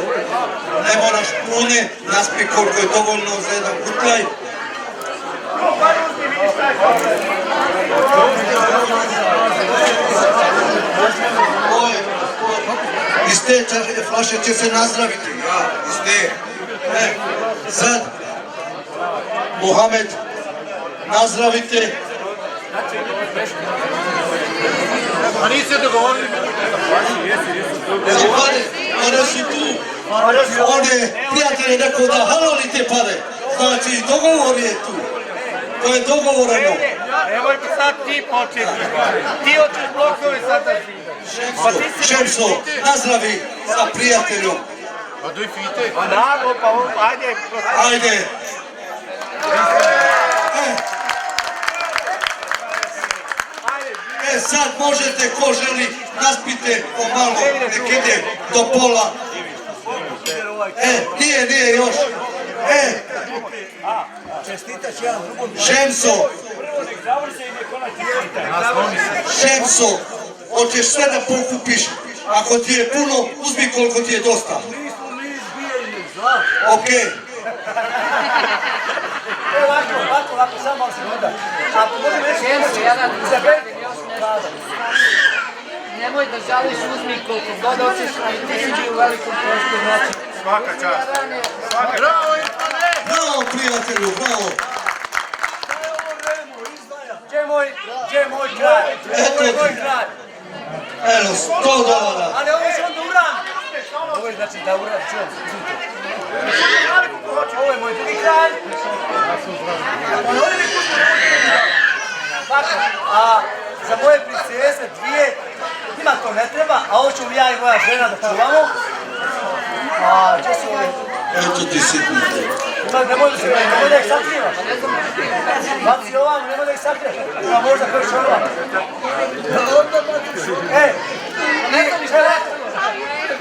Ne moraš pune, naspi koliko je dovoljno za jedan kutlaj. Iz te flaše će se nazdraviti. Ja, iz te. Sad, Muhamed, nazdravite. A niste dogovorili? One su tu. On je prijatelj rekao da halali te pare. Znači, dogovor je tu. To je dogovorano. Nemoj mi sad ti početi. Ti hoćeš blokove sad da žive. Šemso, nazdravi sa prijateljom. Pa nago, pa ajde. Ajde. Sad možete, ko želi, naspite pomalo, nek ide do pola. Nije još. Šemso, hoćeš sve da pokupiš. Ako ti je puno, uzmi koliko ti je dosta. Okej. Ovako, samo malo se voda. Ako možem reći, Nemoj da žališ, uzmi koliko god hoćeš, i ti si bio u velikom trošku, znači... Svaka čast. Bravo, Ivane! Bravo, prijatelju, bravo. gdje je moj kraj? Ovo je moj kraj. Eno, $100. Ali ovo će onda uran. Ovo je znači da uran, čujem, izvite. Ovo je moj drugi kraj. A za moje princeze dvije, njima to ne treba, a ovo ću ja i moja žena da čuvamo. A gdje su ove? Eto ti sitnite. Nemoj da ih sakrivaš. Baci ovam, nemoj da ih sakrivaš. A možda koji će ovam.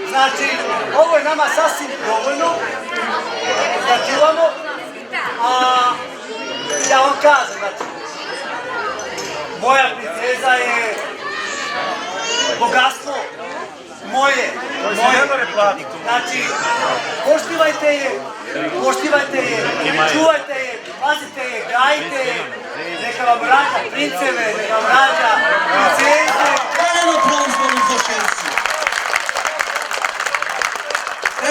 Znači, ovo je nama sasvim dovoljno da čuvamo, a ja vam kažem, znači, moja princeza je bogatstvo moje. Znači, poštivajte je, čuvajte je, pazite je, gajite je, neka vam rađa princeve, neka vam rađa princeze. Evo proizvodni za Šemsu.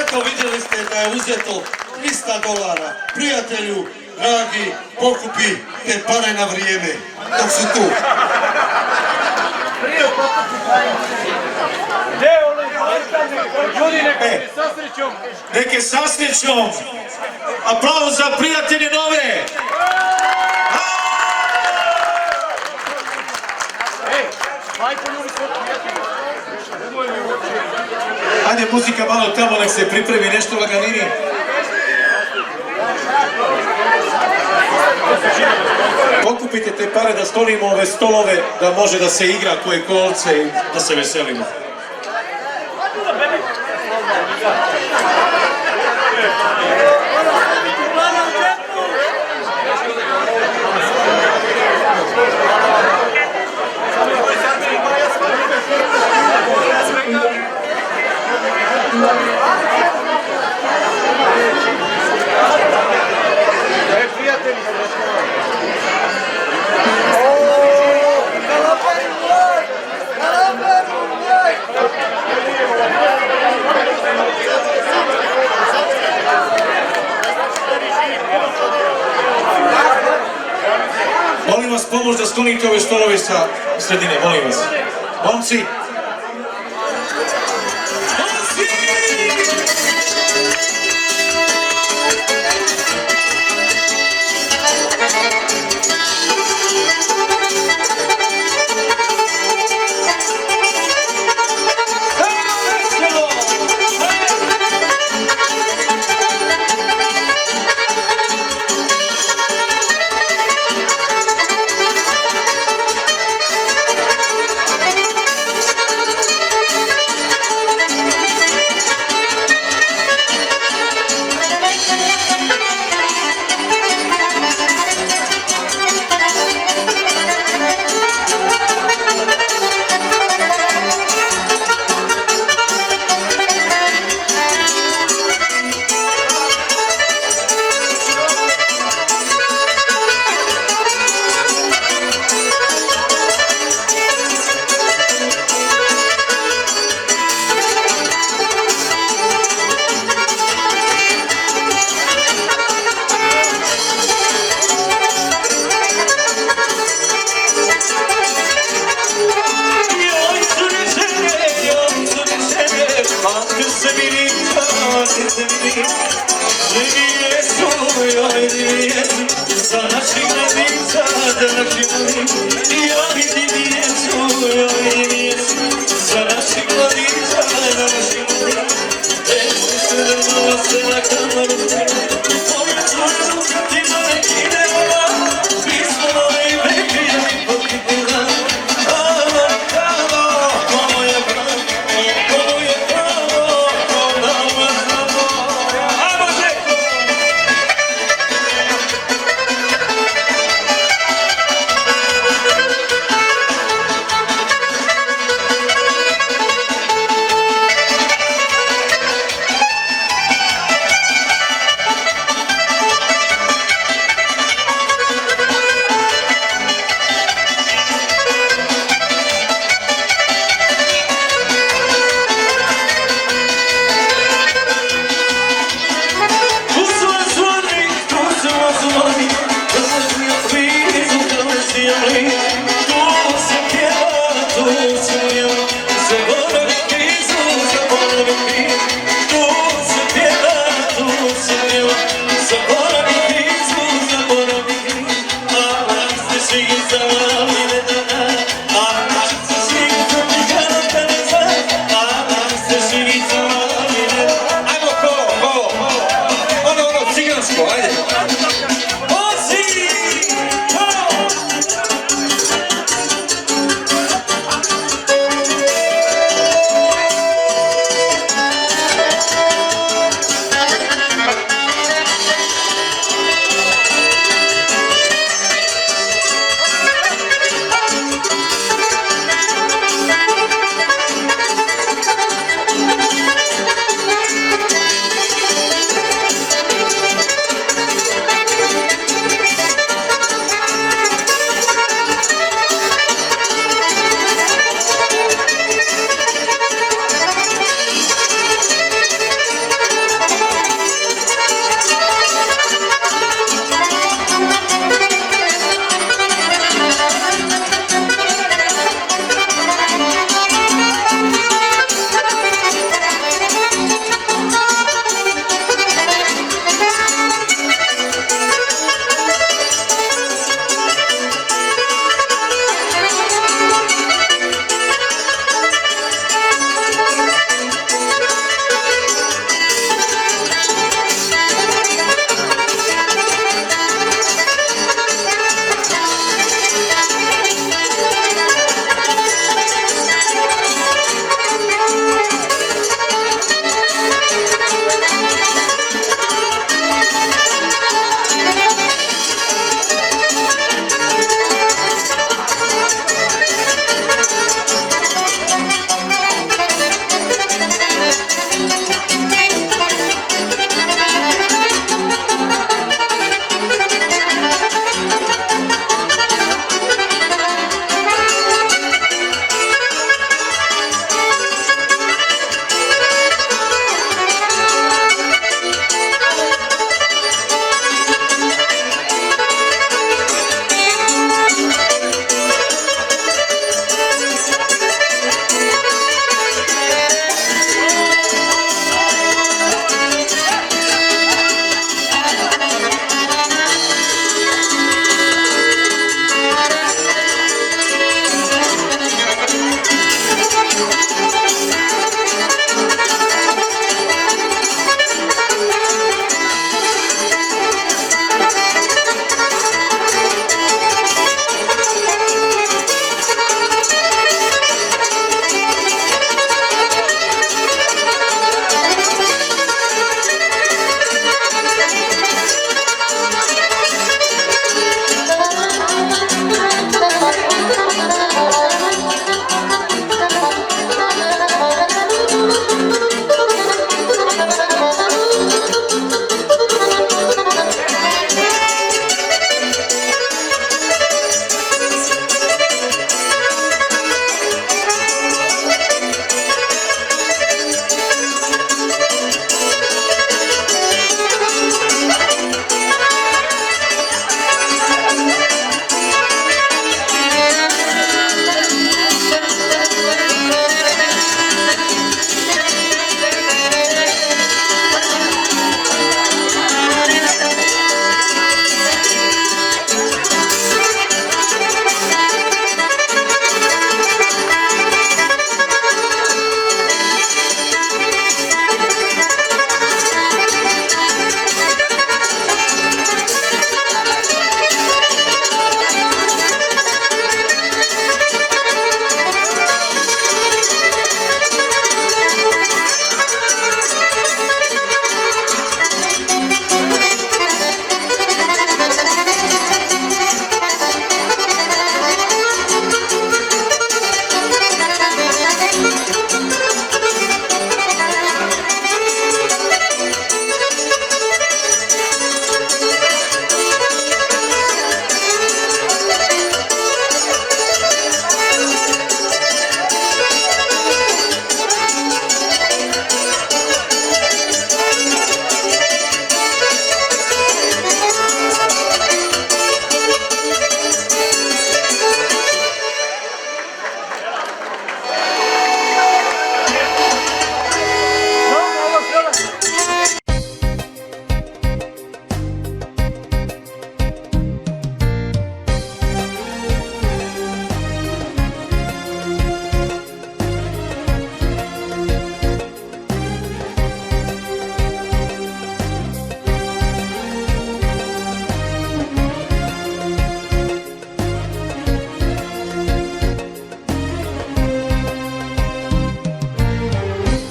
Eto, vidjeli ste da je uzeto $300. Prijatelju, dragi, pokupi te pare na vrijeme, dok su tu. Ljudi, sa srećom! Neke sa srećom! Aplauz za prijatelje nove! Ajde, muzika malo tamo, nek se pripremi nešto laganini. Pokupite te pare da stolimo ove stolove, da može da se igra koje kolce i da se veselimo. Molim vas pomoć da sklonite ove stolove sa sredine, molim vas. Momci! sa naših granica da naživim. Ja vidim djecu, sa naših granica da naživim. Djecu se vrnula se na kamaru, moja tvoja ruka ti da nekine ova, mi smo nove i prekrijali pokipila. Alo, alo, ovo je pravo, ovo je pravo, ovo nama znamo. Ajmo se!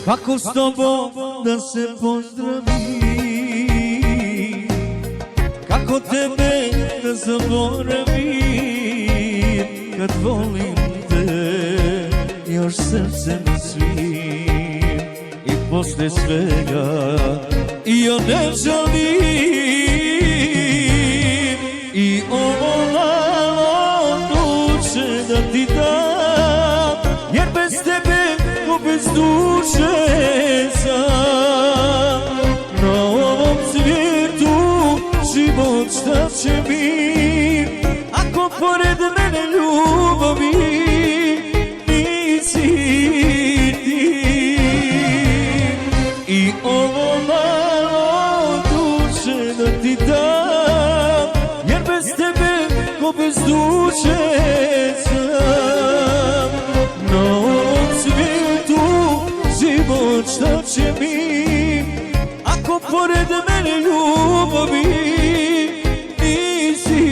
Kako s tobom da se pozdravim, kako tebe da zaboravim, kad volim te još srcem svim. I posle svega i ja ne žalim, i ovo malo duše da ti dam, jer bez tebe ko bez duše sam. Na ovom svijetu život šta će mi, ako pored mene ljubavi nisi ti. I ovo malo duše da ti dam, jer bez tebe ko bez duše sam. Na ovom svijetu život šta će mi, ako pored mene ljubavi nisi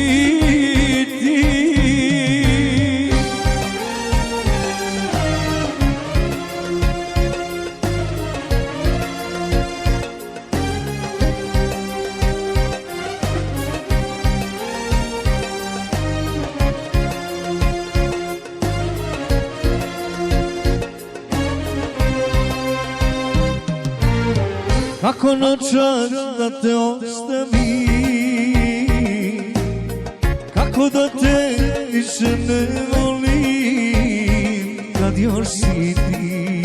ti. Kako noćas da te ostavim, kako da te više ne volim, kad još si ti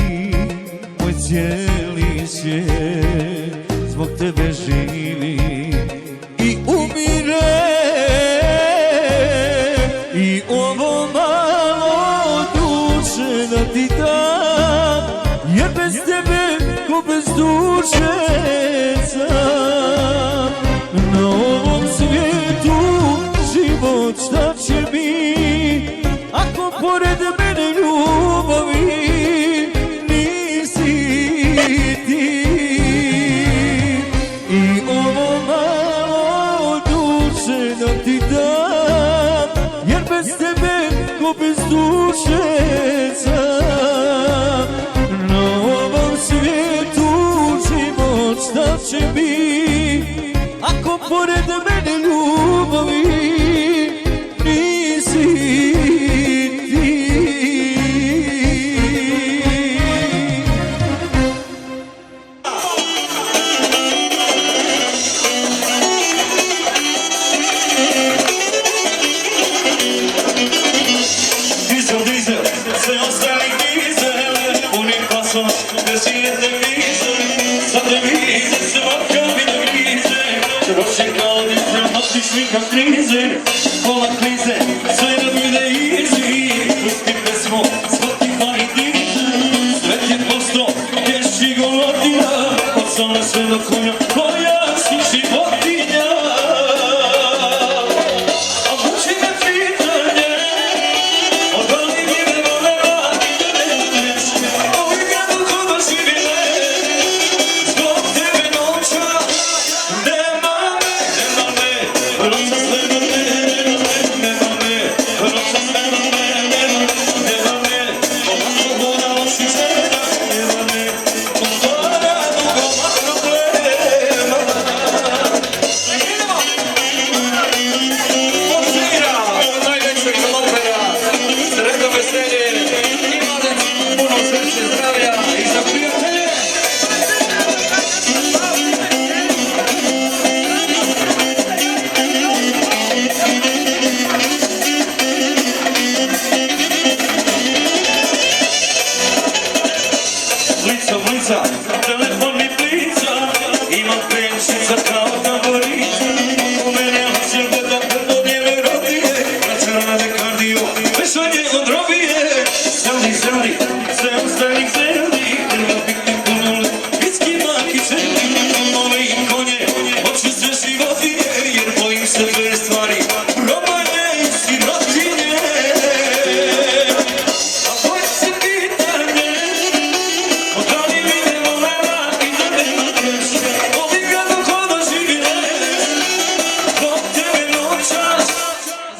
moj cijeli svijet, zbog tebe živim i umirem. I ovo malo duše da ti dam, jer bez tebe ko bez duše sam. Na ovom svijetu život šta će mi, ako pored mene ljubavi nisi ti. I ovo malo duše da ti dam, jer bez tebe ko bez duše sam. Na ovom svijetu život šta će mi, ako pored mene ljubavi nisi ti. Dizel, dizel, sve ostali dizel, punim pasom, bez jedne vize. Sad te vize, svaka mi da grize, troši kao dizel, nosiš mi kao krize. Pola krize, sve da bude easy, pusti pesmo, Spotify i dizel. Svet je postro, keš i golotina, od sola sve do konja, koja si životinja. A muči me pitanje, odvali mi me volela i da ne umreš. Ovim gradom ko da živile, zbog tebe noća nema me, nema me. Noćas nema me, nema me, noćas nema me, nema me. Ova sloboda loši žena, nema me. Otvara dugova problema. Pozira, najvećeg opera, sretno veselje, imate puno sreće, zdravlja i za prijatelje. Blica, blica, telefon mi blica, imam penšica kao taborica. U mene hoće da dodjeve rodije, vraćara de kardio, vešanje od robije. Zeli, zeli, zeli, zeli, zeli, treba biti punole, vitski maki želi. Nove i konje, hoću sve životinje, jer bojim se dve stvari, robanje i sirotinje. A boj se pitanje, odvali mi me volela i da ne umreš. Ovim gradom ko da živile, zbog tebe noćas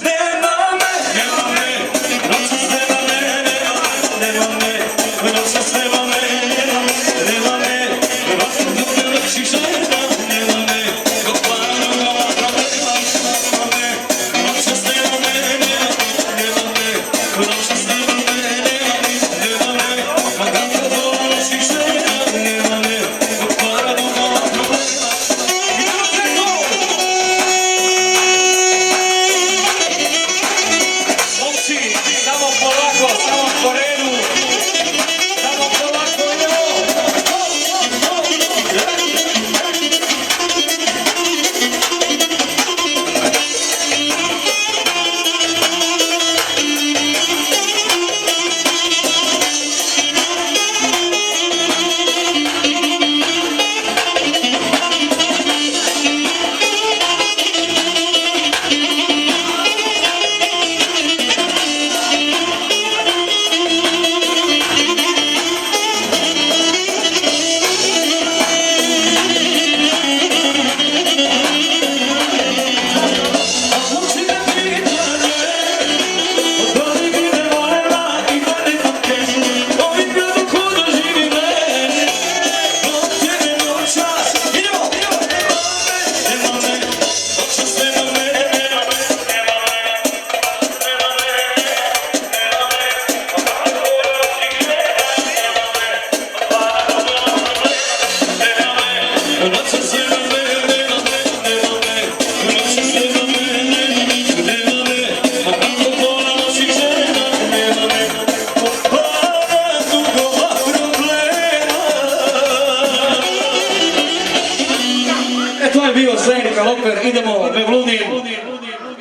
nema me, nema me. Noćas nema me, nema me, nema me. Noćas nema me, nema me.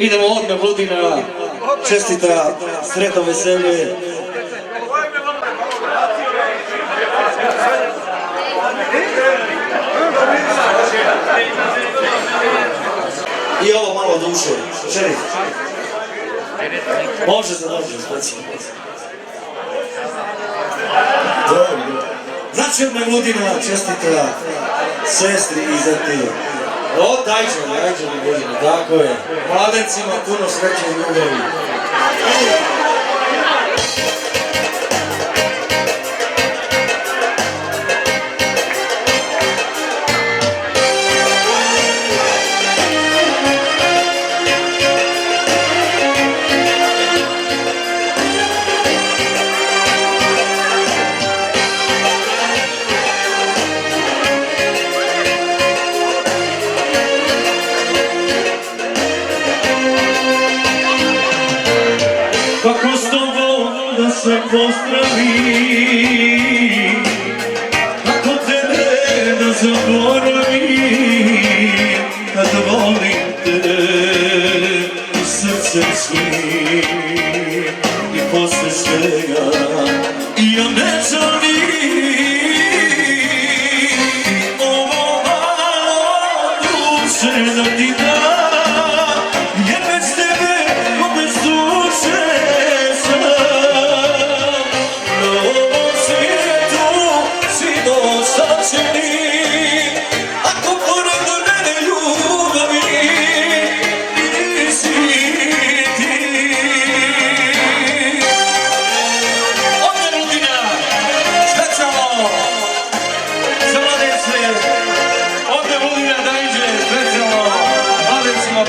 Idemo odmah Ludina, čestita, sretno veselje. I ovo malo duše, želi. Može se dođe, dobro. Znači odmah Ludina, čestita, sestri i za ti. O, dajđe mi Ludina, tako je. Mladencima puno sreće i ljubavi. Kako s tobom da se pozdravi, kako tebe da zaboravim, kad volim te srcem svim i posle svega i ja ne žalim ovo malo duše da ti dam, jer bez tebe bez duše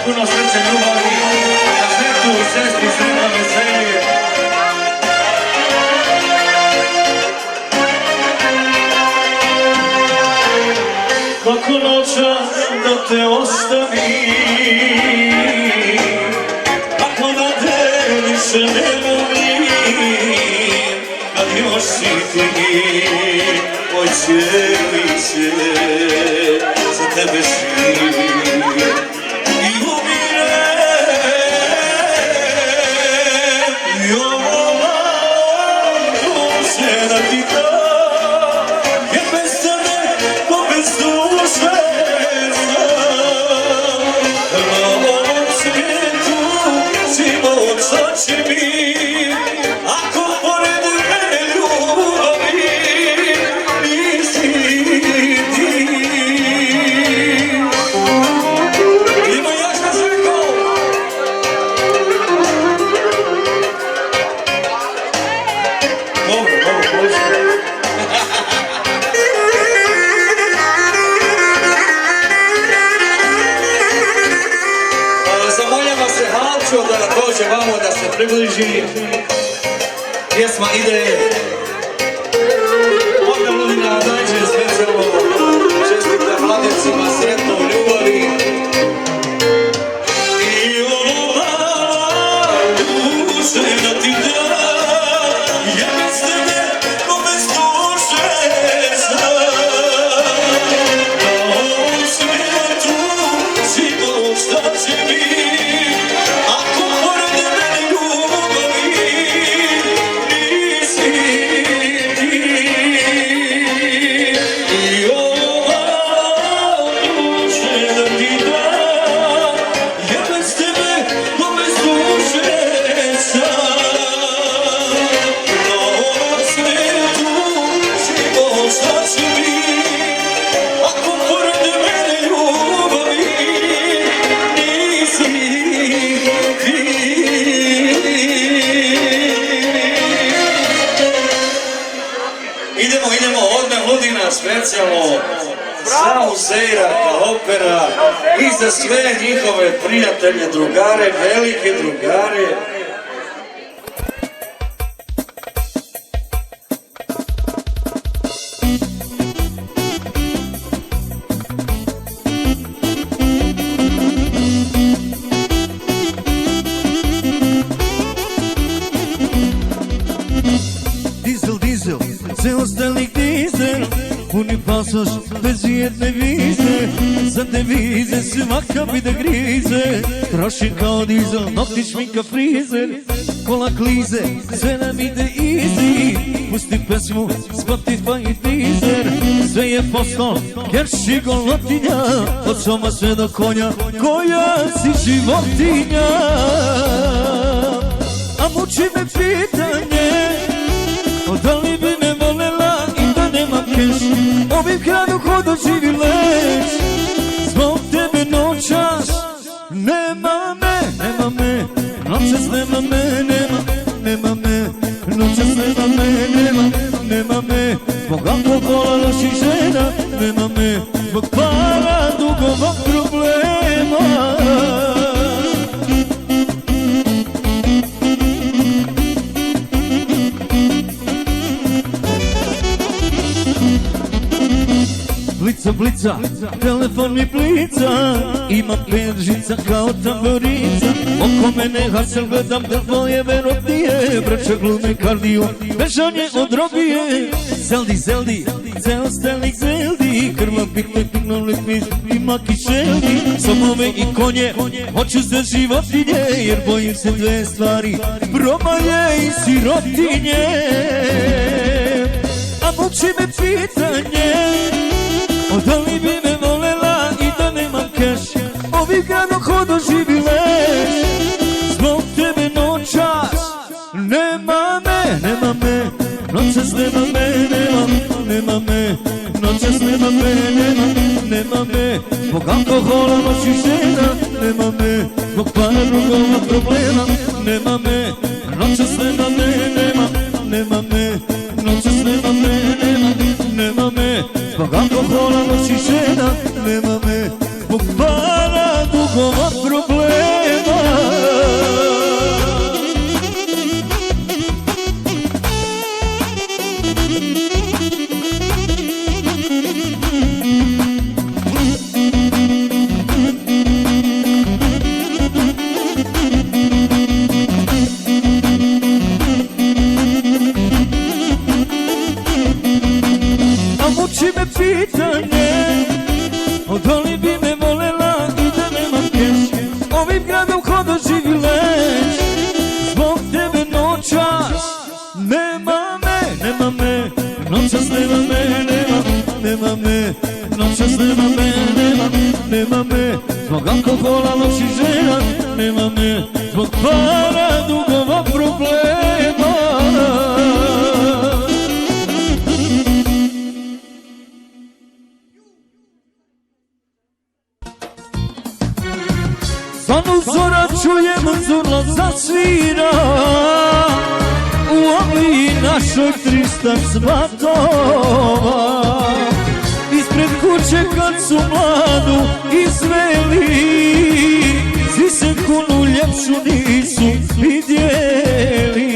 puno sreće, ljubavi, na sreću, sestri, sretno veselje. Kako noćas da te ostavim, ako da te više ne volim, kad još si ti, moj cijeli svijet, za tebe živim. Da dođe vamo, da se približi. Pjesma ide. Odmah Ludina dajđe specijalno. Čestite mladencima, sretno u ljubavi. I ovo malo duše da ti da, ja bez tebe ko bez duše sam. Na ovom svijetu život šta će biti, idemo, odmah Ludina specijalno za Muzeiraka, opera i za sve njihove prijatelje, drugare, velike drugare. Sve ostalih dizel, puni pasoš bez jedne vize. za devize, svaka bi da grize. Trošim kao dizel, nokti šminka frizer. Kola klize, sve nam ide easy. Pusti pesmu, Spotify i Deezer. Sve je poslo, kerš i golotinja. Od soma sve do konja, koja si životinja. A muči me pitanje, da li bi me volela i da nemam keš. Ovim kraju ko doživi leć. Zbog tebe noćas nema me, noćas nema me, nema me, noćas nema me, nema me. Zbog alkohola, loših žena, nema me. Zbog para, dugovog problema. Blica, blica, telefon mi blica. Ima peržica kao tamburica. Oko mene Hasan gledam da tvoje verovnije. Braća glume kardio, bežanje od robije. Zeldi, zeldi, ceo stelnik zeldi. Krva pikne, piknuli kviz i maki šeldi. Somove i konje, hoću za životinje. Jer bojim se dve stvari, promaje i sirotinje. A muči me pitanje, da li bi me volela i da nemam keš. Ovim gradom ko doživi leš. Zbog tebe noćas nema me, noćas nema me, nema me, noćas nema me, nema me. Zbog alkohola, loših žena, nema me. Zbog para, drugova problema, nema me. Noćas nema me, nema me, noćas nema me, nema me. Zbog alkohola, loših žena, nema me. Zbog para, dugova problema. Muči me pitanje, da li bi me volela i da nemam keš. Ovim gradom ko doživi leć. Zbog tebe noćas nema me, noćas nema me, nema me, noćas nema me, nema me. Zbog alkohola, loših žena, nema me. Zbog para, dugova problema. Zonu zora čujem, zurlo zasvira. U ovliji našoj 300 svatova. Ispred kuće kad su mladu izveli, svi se kunu ljepšu nisu vidjeli.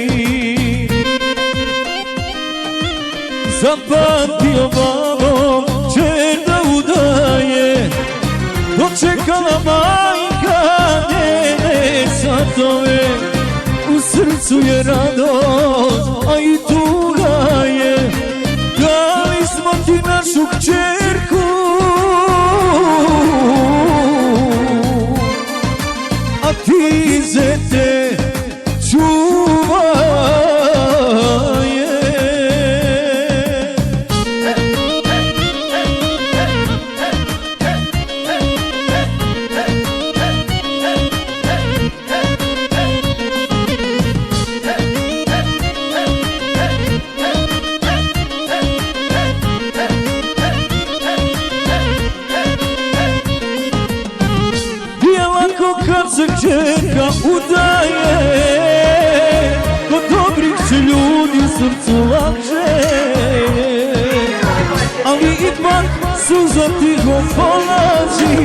Zapamtio babo, čer da udaje, dočekala majka njene satove. U srcu je radost, a i tuga je. Dali smo ti našu kćerku, a ti zete čuvaj. Kćerka udaje, kod dobrih se ljudi u srcu lakše. Ali ipak suza tiho polazi,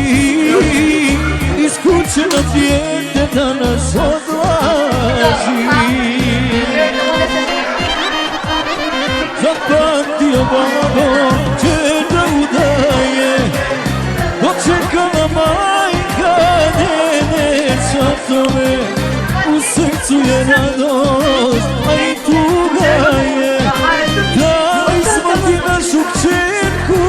iz kuće na dijete da nas odlazi. Zapamtio babo, čer da udaje, dočekala majka njene satove. U srcu je radost, a i tuga je. Dali smo ti našu kćerku,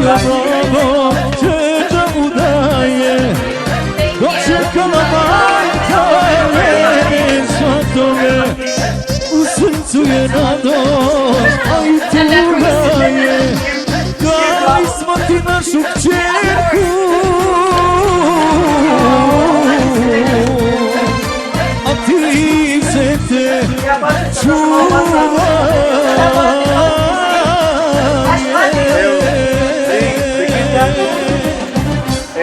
bio babo će da udaje, dočekala majka je svatove, u srcu je radost, a i tuga je, dali smo ti našu kćerku, a ti se te čuvaj.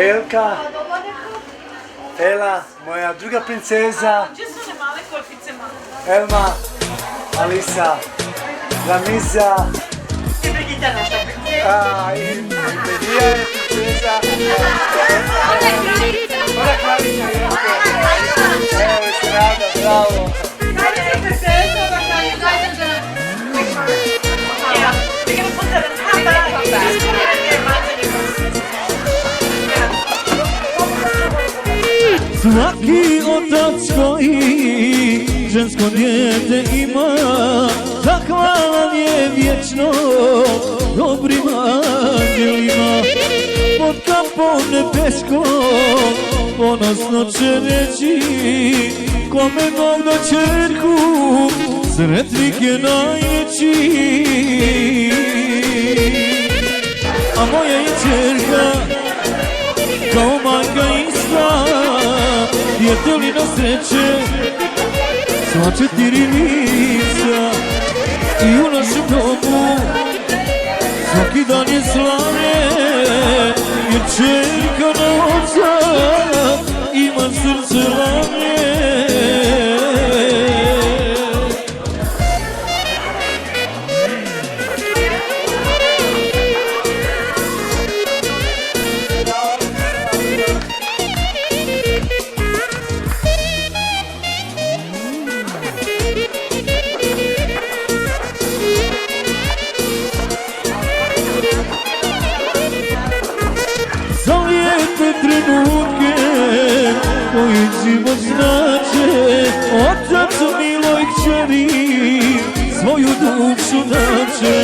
Elka, Ela, moja druga princeza, Elma, Alisa, Ramiza, i Medija je princeza, ona kraljica je, evo se rada, bravo. Svaki otac koji žensko dijete ima, zahvalan je vječno dobrim anđelima. Pod kapom nebeskom ponosno će reći, kome Bog da čerku, sretnik je najveći. A moja je čerka kao majka ista, djetelina sreće, sva 4 lica. I u našem domu svaki dan je slave, jer čerka na oca ima srce lavnje. Trenutke koji život znače, otac miloj kćeri svoju dušu dače.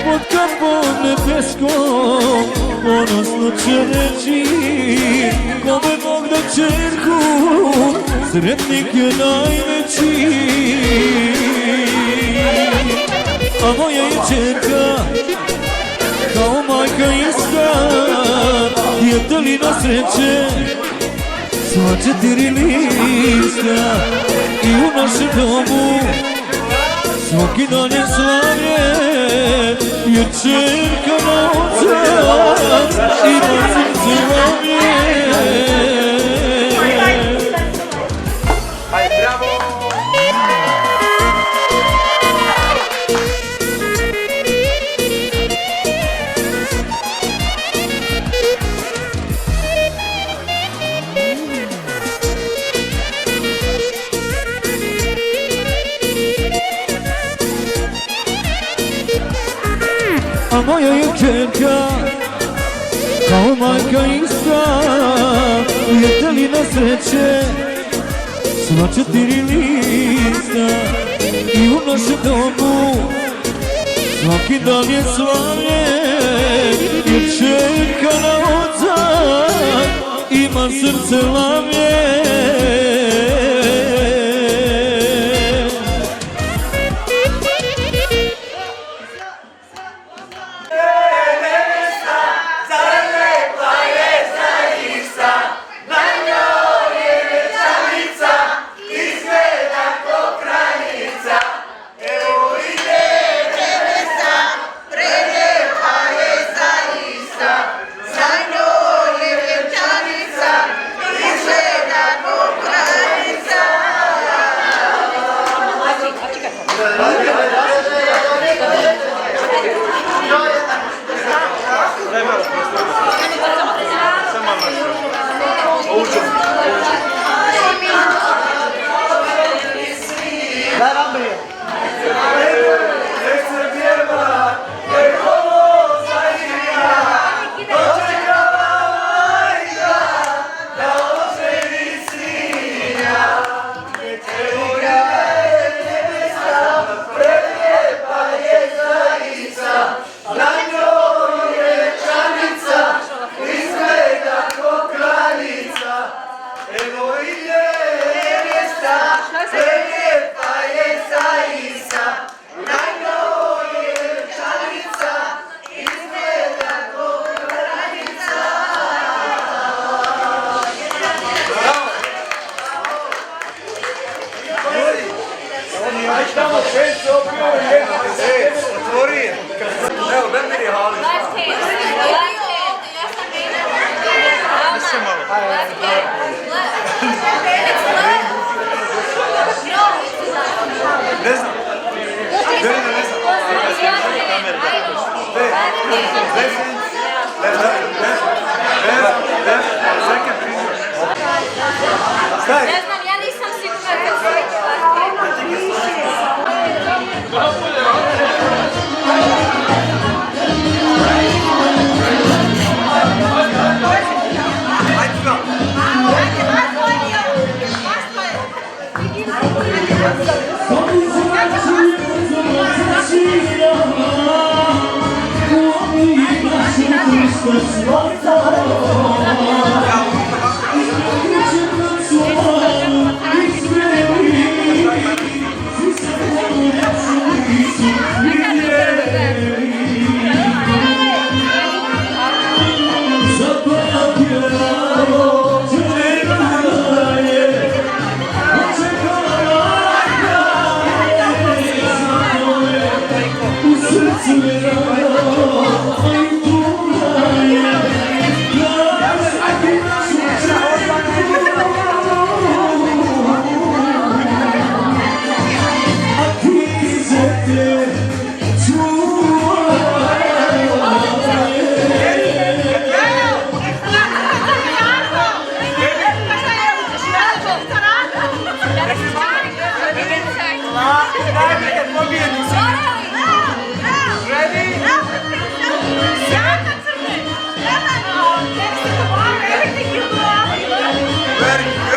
Pod kapom nebeskom ponosno će reći, kome Bog da čerku, sretnik je najveći. A moja je čerka kao majka ista, djetelina sreće, sva 4 lista. I u našem domu svaki dan je slavlje, jer čerka na oca ima srce lavnje. A moja je čerka kao majka ista, djetelina sreće, sva 4 lista. I u našem domu svaki dan je slavlje, jer čerka na oca ima srce lavnje. Otvori je. Evo, Bernir je hali. Left hand. Left hand. Više malo. Left hand. Left. It's left. No, it's left. Ne znam. Bernir ne znam. Left hand. I know. Left hand. Second finger. Staj. Ne znam, ja nisam sigurna kad se reći left Ajde ga.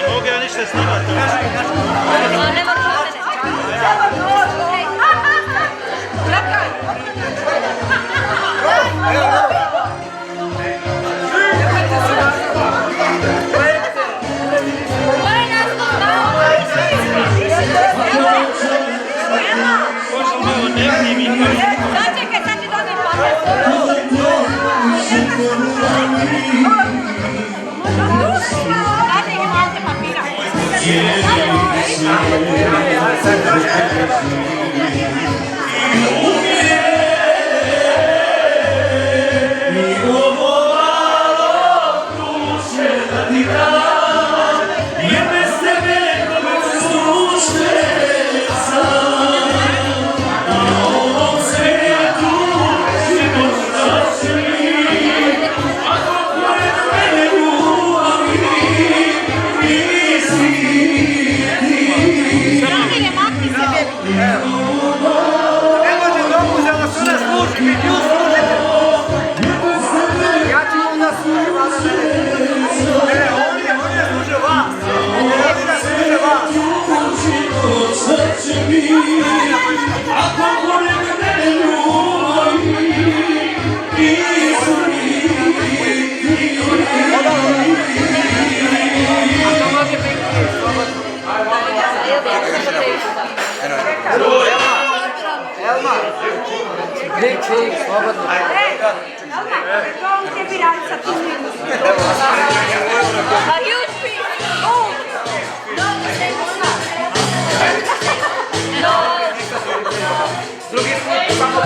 Mogu ja ništa snimati. Ne Sačekaj, sad ti dođe Dajte im ovdje papira. Ne može domu za vas ona služi, vi nju služite. Ja ću onda služiti vas. Ne, on je služio vas. On je služio vas. Ajde, čuju, slobodno. Don't give it out to a huge piece. Oh! Drugi put, samo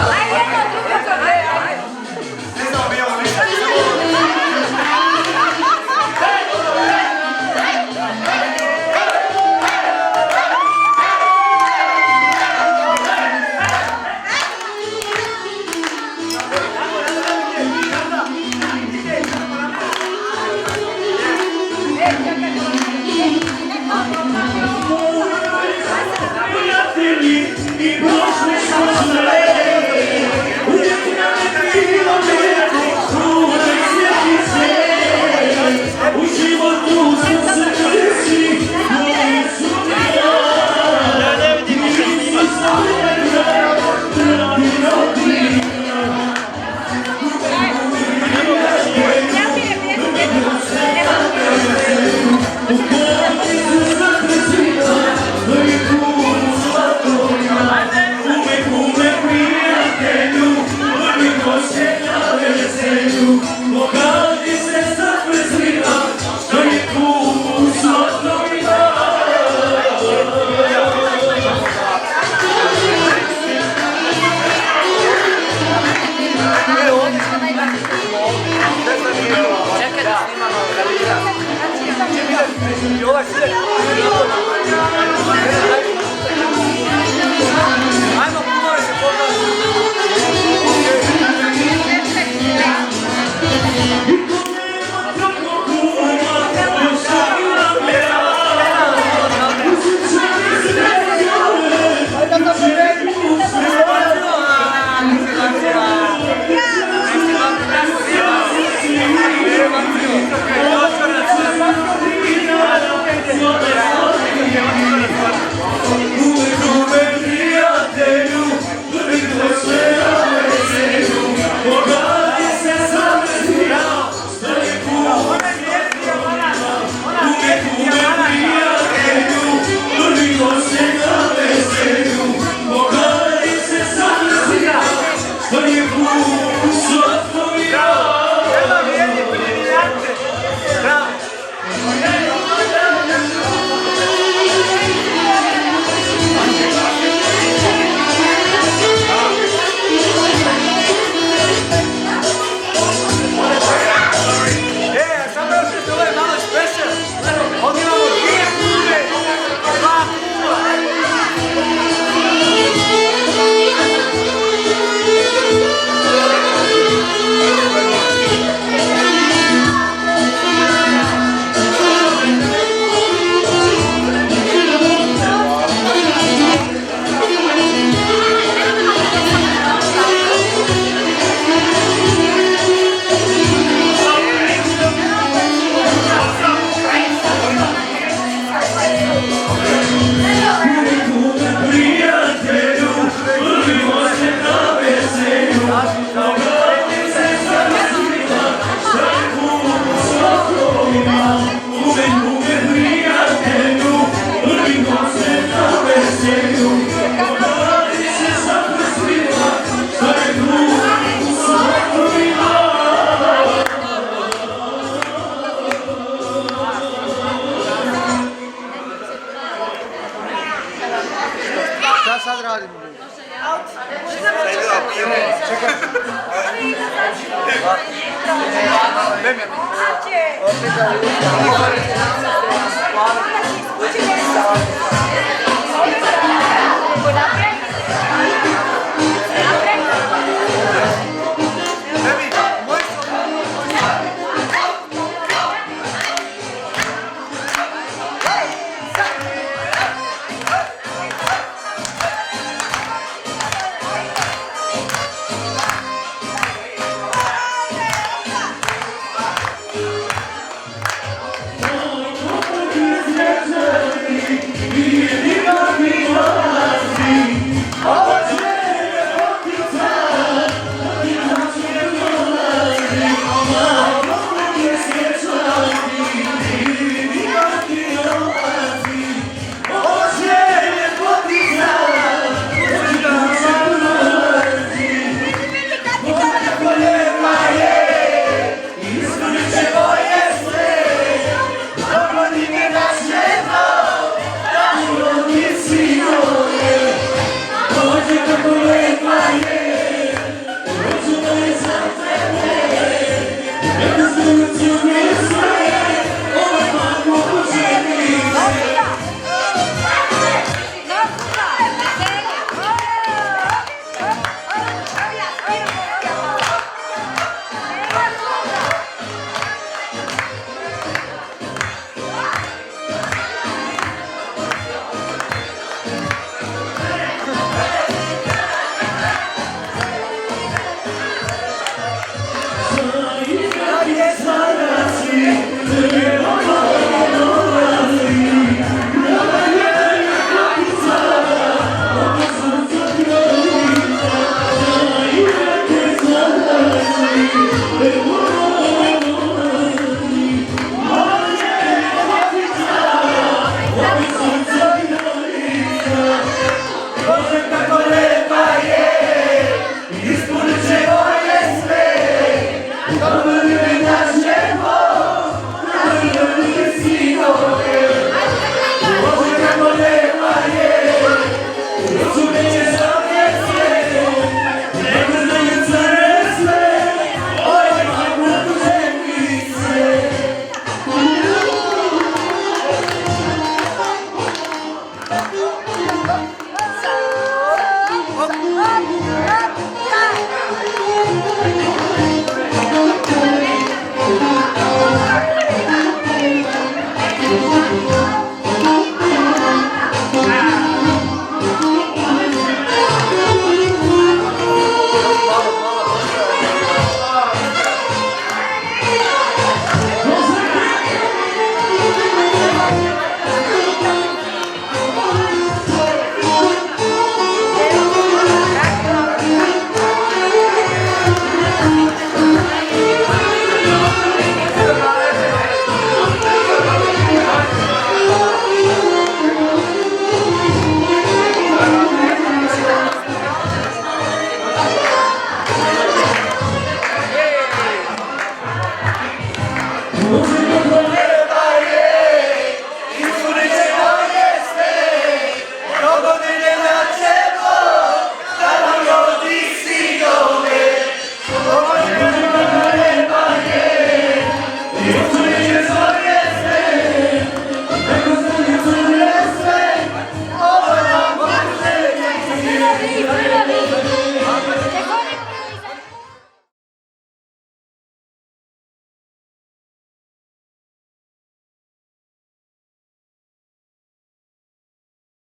koji su